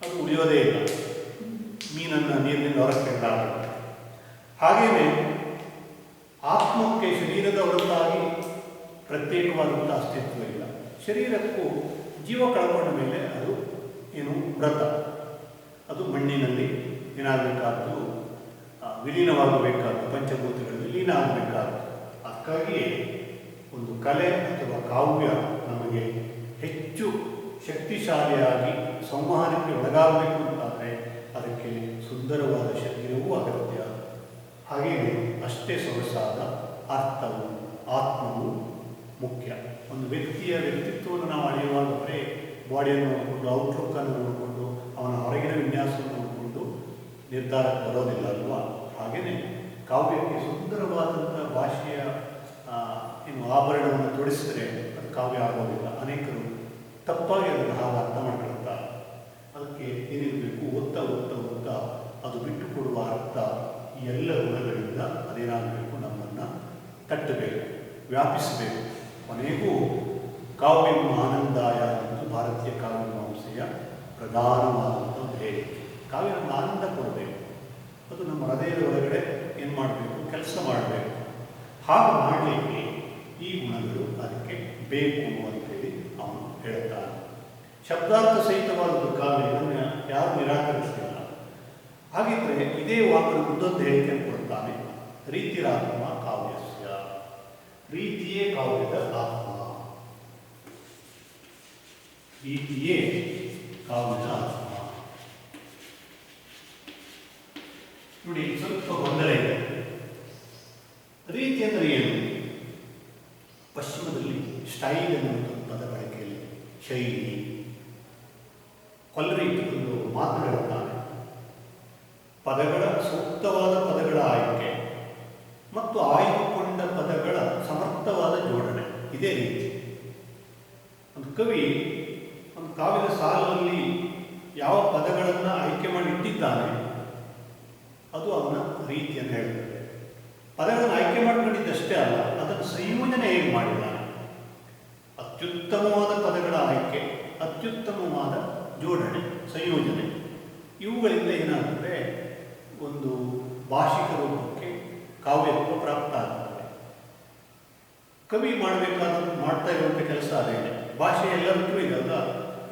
ಅದು ಉಳಿಯೋದೇ ಇಲ್ಲ. ಮೀನನ್ನು ನೀರಿನಿಂದ ಹೊರಗೆ ತೆಗೆದಾಗುತ್ತೆ. ಹಾಗೆಯೇ ಆತ್ಮಕ್ಕೆ ಶರೀರದ ಹೊರತಾಗಿ ಪ್ರತ್ಯೇಕವಾದಂಥ ಅಸ್ತಿತ್ವ ಇಲ್ಲ. ಶರೀರಕ್ಕೂ ಜೀವ ಕಳ್ಕೊಂಡ ಮೇಲೆ ಅದು ಏನು ಮೃತ, ಅದು ಮಣ್ಣಿನಲ್ಲಿ ಏನಾಗಬೇಕಾದ್ದು, ವಿಲೀನವಾಗಬೇಕಾದ್ದು, ಪಂಚಭೂತಗಳಲ್ಲಿ ಲೀನ ಆಗಬೇಕಾದ್ದು. ಅದಕ್ಕಾಗಿಯೇ ಒಂದು ಕಲೆ ಅಥವಾ ಕಾವ್ಯ ನಮಗೆ ಹೆಚ್ಚು ಶಕ್ತಿಶಾಲಿಯಾಗಿ ಸಂವಹನಕ್ಕೆ ಒಳಗಾಗಬೇಕು ಅಂತಾದರೆ ಅದಕ್ಕೆ ಸುಂದರವಾದ ಶರೀರವೂ ಅಗತ್ಯ. ಹಾಗೆಯೇ ಅಷ್ಟೇ ಸೊಗಸಾದ ಅರ್ಥವು, ಆತ್ಮವು ಮುಖ್ಯ. ಒಂದು ವ್ಯಕ್ತಿಯ ವ್ಯಕ್ತಿತ್ವವನ್ನು ನಾವು ಅಳೆಯುವಾಗ ಬರೀ ಬಾಡಿಯನ್ನು ನೋಡಿಕೊಂಡು, ಔಟ್ಲುಕ್ಕನ್ನು ನೋಡಿಕೊಂಡು, ಅವನ ಹೊರಗಿನ ವಿನ್ಯಾಸವನ್ನು ನೋಡಿಕೊಂಡು ನಿರ್ಧಾರಕ್ಕೆ ಬರೋದಿಲ್ಲ ಅಲ್ವಾ? ಹಾಗೆಯೇ ಕಾವ್ಯಕ್ಕೆ ಸುಂದರವಾದಂಥ ಭಾಷೆಯ ಏನು ಆಭರಣವನ್ನು ತೊಡಿಸಿದರೆ ಅದು ಕಾವ್ಯ ಆಗೋದಿಲ್ಲ. ಅನೇಕರು ತಪ್ಪಾಗಿ ಅದನ್ನು ಹಾಗೆ ಅರ್ಥ ಮಾಡ್ಕೊಳ್ತಾರೆ. ಅದಕ್ಕೆ ಏನಿರಬೇಕು, ಓದ್ತಾ ಓದ್ತಾ ಓದ್ತಾ ಅದು ಬಿಟ್ಟು ಕೊಡುವ ಅರ್ಥ ಈ ಎಲ್ಲ ಗುಣಗಳಿಂದ ಅದೇನಾಗಬೇಕು, ನಮ್ಮನ್ನು ತಟ್ಟಬೇಕು, ವ್ಯಾಪಿಸಬೇಕು. ಕೊನೆಗೂ ಕಾವ್ಯ ಆನಂದಾಯ ಎಂದು ಭಾರತೀಯ ಕಾವ್ಯಮೀಮಾಂಸೆಯ ಪ್ರಧಾನವಾದಂಥ ಹೇಳಿಕೆ. ಕಾವ್ಯ ನಮ್ಗೆ ಆನಂದ ಕೊಡಬೇಕು. ಅದು ನಮ್ಮ ಹೃದಯದ ಒಳಗಡೆ ಏನು ಮಾಡಬೇಕು, ಕೆಲಸ ಮಾಡಬೇಕು. ಹಾಗೆ ಮಾಡಲಿಕ್ಕೆ ಈ ಗುಣಗಳು ಅದಕ್ಕೆ ಬೇಕು ಅಂತೇಳಿ ಅವನು ಹೇಳ್ತಾನೆ. ಶಬ್ದಾರ್ಥ ಸಹಿತವಾದ ಕಾವ್ಯ ಇದನ್ನು ಯಾರು ನಿರಾಕರಿಸಲಿಲ್ಲ. ಹಾಗಿದ್ರೆ ಇದೇ ವಾಮನ ಮುಂದೊಂದು ಹೇಳಿಕೆಯನ್ನು ಕೊಡ್ತಾನೆ, ರೀತಿರಾತ್ಮ ಕಾವ್ಯಸ್ಯ. ರೀತಿಯೇ ಕಾವ್ಯದ ಆತ್ಮ, ರೀತಿಯೇ ಕಾವ್ಯದ ಆತ್ಮ. ನೋಡಿ, ಸ್ವಲ್ಪ ಗೊಂದಲ ಇದೆ. ರೀತಿ ಅಂದರೆ ಏನು? ಪಶ್ಚಿಮದಲ್ಲಿ ಸ್ಟೈಲ್ ಎನ್ನುವಂಥ ಪದ ಬಳಕೆಯಲ್ಲಿ ಶೈಲಿ, ಕೊಲ್ಲರಿ ಒಂದು ಮಾತು ಹೇಳುತ್ತಾನೆ. ಪದಗಳ ಸೂಕ್ತವಾದ ಪದಗಳ ಆಯ್ಕೆ ಮತ್ತು ಆಯ್ದುಕೊಂಡ ಪದಗಳ ಸಮರ್ಥವಾದ ಜೋಡಣೆ, ಇದೇ ರೀತಿ. ಒಂದು ಕವಿ ಒಂದು ಕಾವ್ಯದ ಸಾಲಲ್ಲಿ ಯಾವ ಪದಗಳನ್ನು ಆಯ್ಕೆ ಮಾಡಿ ಇಟ್ಟಿದ್ದಾನೆ ಅದು ಅವನ ರೀತಿಯನ್ನು ಹೇಳ್ತದೆ. ಪದಗಳನ್ನು ಆಯ್ಕೆ ಮಾಡಿಕೊಂಡಿದ್ದಷ್ಟೇ ಅಲ್ಲ, ಅದನ್ನು ಸಂಯೋಜನೆ ಹೇಗೆ ಮಾಡಿದ್ದಾನೆ. ಅತ್ಯುತ್ತಮವಾದ ಪದಗಳ ಆಯ್ಕೆ, ಅತ್ಯುತ್ತಮವಾದ ಜೋಡಣೆ, ಸಂಯೋಜನೆ, ಇವುಗಳಿಂದ ಏನಾಗುತ್ತೆ, ಒಂದು ಭಾಷಿಕ ರೂಪಕ್ಕೆ ಕಾವ್ಯತ್ವ ಪ್ರಾಪ್ತ ಆಗ್ತದೆ. ಕವಿ ಮಾಡ್ತಾ ಇರುವಂಥ ಕೆಲಸ ಅದೇನೆ. ಭಾಷೆ ಎಲ್ಲರಿಗೂ ಇದಲ್ಲ.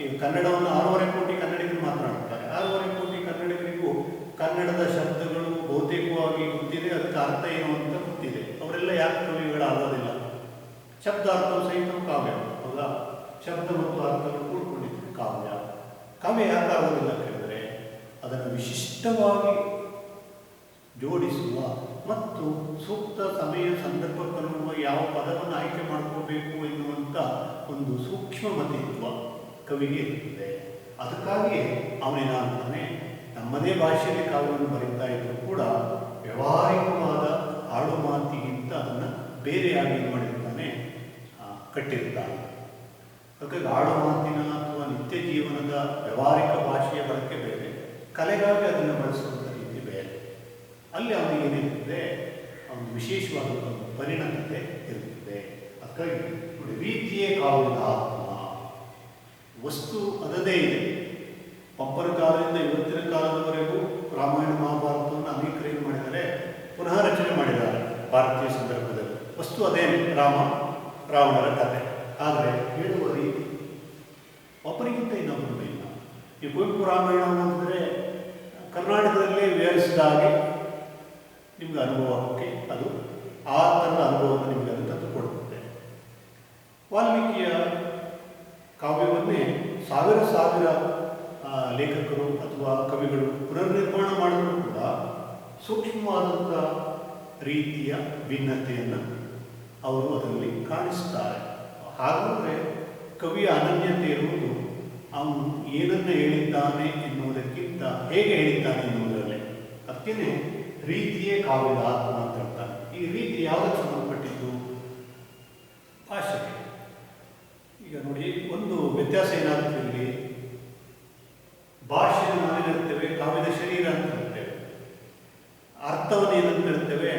ಈಗ ಕನ್ನಡವನ್ನು 6.5 ಕೋಟಿ ಕನ್ನಡಿಗರು ಮಾತನಾಡ್ತಾರೆ. 6.5 ಕೋಟಿ ಕನ್ನಡಿಗರಿಗೂ ಕನ್ನಡದ ಶಬ್ದಗಳು ಬಹುತೇಕವಾಗಿ ಗೊತ್ತಿದೆ, ಅದಕ್ಕೆ ಅರ್ಥ ಏನು ಅಂತ ಗೊತ್ತಿದೆ. ಅವರೆಲ್ಲ ಯಾಕೆ ಕವಿಗಳಾಗೋದಿಲ್ಲ? ಶಬ್ದಾರ್ಥವು ಸಹಿತ ಕಾವ್ಯ, ಹೌದಾ? ಶಬ್ದ ಮತ್ತು ಅರ್ಥಗಳು ಕೂಡ್ಕೊಂಡಿದ್ದು ಕಾವ್ಯ. ಕಾವ್ಯ ಯಾಕೆ ಆಗೋದಿಲ್ಲ ಕೇಳಿದ್ರೆ, ಅದನ್ನು ವಿಶಿಷ್ಟವಾಗಿ ಜೋಡಿಸುವ ಮತ್ತು ಸೂಕ್ತ ಸಮಯ ಸಂದರ್ಭಕ್ಕನುಗುವ ಯಾವ ಪದವನ್ನು ಆಯ್ಕೆ ಮಾಡ್ಕೋಬೇಕು ಎನ್ನುವಂಥ ಒಂದು ಸೂಕ್ಷ್ಮಮತಿತ್ವ ಕವಿಗೆ ಇರ್ತದೆ. ಅದಕ್ಕಾಗಿಯೇ ಅವನೇನಾಗ್ತಾನೆ, ನಮ್ಮದೇ ಭಾಷೆಯಲ್ಲಿ ಕಾವ್ಯವನ್ನು ಬರೀತಾ ಇದ್ದರೂ ಕೂಡ ವ್ಯಾವಹಾರಿಕವಾದ ಆಡು ಮಾತಿಗಿಂತ ಅದನ್ನು ಬೇರೆಯಾಗಿ ಏನು ಮಾಡಿರ್ತಾನೆ, ಕಟ್ಟಿರ್ತಾನೆ. ಹಾಗಾಗಿ ಆಡು ಮಾತಿನ ಅಥವಾ ನಿತ್ಯ ಜೀವನದ ವ್ಯಾವಹಾರಿಕ ಭಾಷೆಯ ಬಳಕೆ ಬೇರೆ, ಕಲೆಗಾಗಿ ಅದನ್ನು ಬಳಸುವಂಥ ರೀತಿ ಬೇರೆ. ಅಲ್ಲಿ ಅವನಿಗೆ ಏನಿರ್ತದೆ, ಒಂದು ವಿಶೇಷವಾದಂಥ ಪರಿಣತತೆ ಇರುತ್ತದೆ. ಅದಕ್ಕಾಗಿ ನೋಡಿ, ರೀತಿಯೇ ಕಾವ್ಯದ ಆತ್ಮ. ವಸ್ತು ಅದದೇ ಇದೆ. ಪಂಪನ ಕಾಲದಿಂದ ಇವತ್ತಿನ ಕಾಲದವರೆಗೂ ರಾಮಾಯಣ ಮಹಾಭಾರತವನ್ನು ಅನೇಕರು ಏನು ಮಾಡಿದ್ದಾರೆ, ಪುನಃ ರಚನೆ ಮಾಡಿದ್ದಾರೆ ಭಾರತೀಯ ಸಂದರ್ಭದಲ್ಲಿ. ವಸ್ತು ಅದೇನೆ, ರಾವಣರ ಕಥೆ. ಆದರೆ ಹೇಳುವ ರೀತಿ ಒಬ್ಬರಿಗಿಂತ ಇನ್ನೊಬ್ಬರು ಇಲ್ಲ. ಈ ಕುವೆಂಪು ರಾಮಾಯಣ ಅಂದರೆ ಕರ್ನಾಟಕದಲ್ಲೇ ವಿವರಿಸಿದಾಗೆ ನಿಮ್ಗೆ ಅನುಭವಕ್ಕೆ ಅದು ಆ ಥರದ ಅನುಭವವನ್ನು ನಿಮಗೆ ಅದು ತಂದು ಕೊಡುತ್ತದೆ. ವಾಲ್ಮೀಕಿಯ ಕಾವ್ಯವನ್ನೇ ಸಾವಿರ ಲೇಖಕರು ಅಥವಾ ಕವಿಗಳು ಪುನರ್ನಿರ್ಮಾಣ ಮಾಡಿದರೂ ಕೂಡ ಸೂಕ್ಷ್ಮವಾದಂಥ ರೀತಿಯ ಭಿನ್ನತೆಯನ್ನು ಅವರು ಅದರಲ್ಲಿ ಕಾಣಿಸ್ತಾರೆ. ಹಾಗಾದರೆ ಕವಿಯ ಅನನ್ಯತೆ ಇರುವುದು ಅವನು ಏನನ್ನು ಹೇಳಿದ್ದಾನೆ ಎನ್ನುವುದಕ್ಕಿಂತ ಹೇಗೆ ಹೇಳಿದ್ದಾನೆ ಎನ್ನುವುದರಲ್ಲೇ. ಅದಕ್ಕೇ ರೀತಿಯೇ ಕಾವ್ಯದ ಆತ್ಮ ಅಂತ ಹೇಳ್ತಾನೆ. ಈ ರೀತಿ ಯಾವುದಕ್ಕೆ ಸಂಬಂಧಪಟ್ಟಿದ್ದು? ಭಾಷೆಗೆ. ಈಗ ನೋಡಿ, ಒಂದು ವ್ಯತ್ಯಾಸ ಏನಾಗುತ್ತೆ ಇಲ್ಲಿ. ಭಾಷೆಯನ್ನು ನಾವೇನಿರ್ತೇವೆ ಕಾವ್ಯದ ಶರೀರ ಅಂತ ಹೇಳ್ತೇವೆ, ಅರ್ಥವನ್ನು ಏನಂತ ಹೇಳ್ತೇವೆ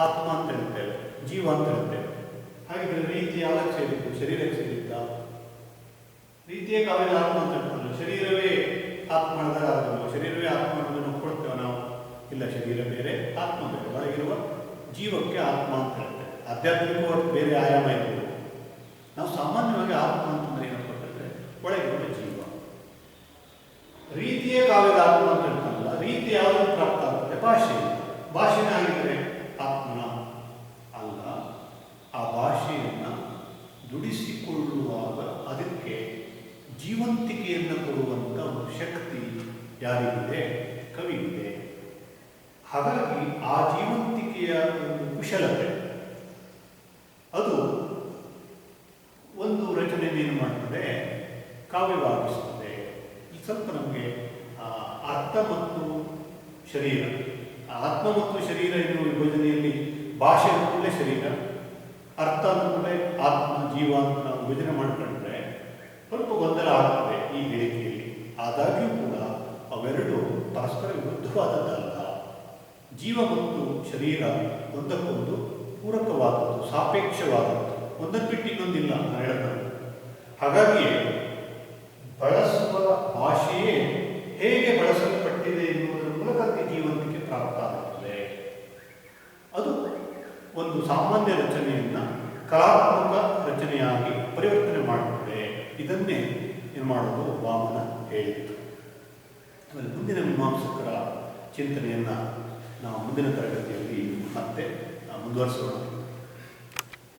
ಆತ್ಮ ಅಂತ ಹೇಳ್ತೇವೆ, ಜೀವ ಅಂತ ಹೇಳ್ತೇವೆ. ಹಾಗಿದ್ರೆ ರೀತಿ ಯಾವಾಗ ಸೇರಿದ್ದು? ಶರೀರಕ್ಕೆ ಸೇರಿದ್ದ? ರೀತಿಯೇ ಕಾವ್ಯದ ಆತ್ಮ ಅಂತ ಹೇಳ್ತಾರಲ್ಲ, ಶರೀರವೇ ಆತ್ಮ ಮಾಡಿದಾಗ ಆಗಲ್ಲ. ಶರೀರವೇ ಆತ್ಮ ಅನ್ನೋದನ್ನು ಒಪ್ಕೊಳ್ತೇವೆ ನಾವು? ಇಲ್ಲ, ಶರೀರ ಬೇರೆ ಆತ್ಮ ಬೇರೆ. ಒಳಗಿರುವ ಜೀವಕ್ಕೆ ಆತ್ಮ ಅಂತ ಹೇಳ್ತೇವೆ. ಆಧ್ಯಾತ್ಮಿಕವಾಗಿ ಬೇರೆ ಆಯಾಮ ಇರ್ಬೋದು. ನಾವು ಸಾಮಾನ್ಯವಾಗಿ ಆತ್ಮ ಅಂತಂದ್ರೆ ಏನಪ್ಪ ಅಂತಂದ್ರೆ ಒಳಗಿರುವ ಜೀವ. ರೀತಿಯೇ ಕಾವ್ಯದ ಆತ್ಮ ಅಂತ ಹೇಳ್ತಾರಲ್ಲ, ರೀತಿ ಯಾವುದು ಪ್ರಾಪ್ತ ಆಗುತ್ತೆ? ಭಾಷೆನೇ ಆಗಿದ್ರೆ ಆತ್ಮನ ಅಲ್ಲ. ಆ ಭಾಷೆಯನ್ನು ದುಡಿಸಿಕೊಳ್ಳುವಾಗ ಅದಕ್ಕೆ ಜೀವಂತಿಕೆಯನ್ನು ಕೊಡುವಂಥ ಒಂದು ಶಕ್ತಿ ಯಾರಿಗಿದೆ? ಕವಿಗಿದೆ. ಹಾಗಾಗಿ ಆ ಜೀವಂತಿಕೆಯ ಒಂದು ಕುಶಲತೆ ಅದು ಒಂದು ರಚನೆಯನ್ನು ಮಾಡ್ತದೆ, ಕಾವ್ಯವಾಗಿಸ್ತದೆ. ಈ ಸ್ವಲ್ಪ ನಮಗೆ ಅರ್ಥ ಮತ್ತು ಶರೀರ, ಆತ್ಮ ಮತ್ತು ಶರೀರ ಎನ್ನುವ ವಿಭಜನೆಯಲ್ಲಿ ಭಾಷೆ ಅಂದಮೇಲೆ ಶರೀರ, ಅರ್ಥ ಅಂದಮೇಲೆ ಆತ್ಮ ಜೀವ ಅಂತ ನಾವು ವಿಭಜನೆ ಮಾಡಿಕೊಂಡ್ರೆ ಸ್ವಲ್ಪ ಗೊಂದಲ ಆಗ್ತದೆ ಈ ಹೇಳಿಕೆಯಲ್ಲಿ. ಆದಾಗ್ಯೂ ಕೂಡ ಅವೆರಡು ಪರಸ್ಪರ ವಿರುದ್ಧವಾದದ್ದಲ್ಲ. ಜೀವ ಮತ್ತು ಶರೀರ ಒಂದಕ್ಕೊಂದು ಪೂರಕವಾದದ್ದು, ಸಾಪೇಕ್ಷವಾದದ್ದು, ಒಂದನ್ನು ಬಿಟ್ಟು ಇನ್ನೊಂದಿಲ್ಲ ನಾನು ಹೇಳೋದು. ಹಾಗಾಗಿಯೇ ಬಳಸುವ ಭಾಷೆಯೇ ಹೇಗೆ ಬಳಸಲ್ಪಟ್ಟಿದೆ ಎನ್ನುವುದರ ಮೂಲಕ ಜೀವಂತಿಕೆ ಪ್ರಾಪ್ತ ಆಗುತ್ತದೆ. ಅದು ಒಂದು ಸಾಮಾನ್ಯ ರಚನೆಯನ್ನು ಕಲಾತ್ಮಕ ರಚನೆಯಾಗಿ ಪರಿವರ್ತನೆ ಮಾಡುತ್ತದೆ. ಇದನ್ನೇ ಏನು ಮಾಡೋದು ವಾಮನ ಹೇಳಿತ್ತು. ಆಮೇಲೆ ಮುಂದಿನ ಮೀಮಾಂಸಕರ ಚಿಂತನೆಯನ್ನು ನಾವು ಮುಂದಿನ ತರಗತಿಯಲ್ಲಿ ಮತ್ತೆ ಮುಂದುವರಿಸೋಣ.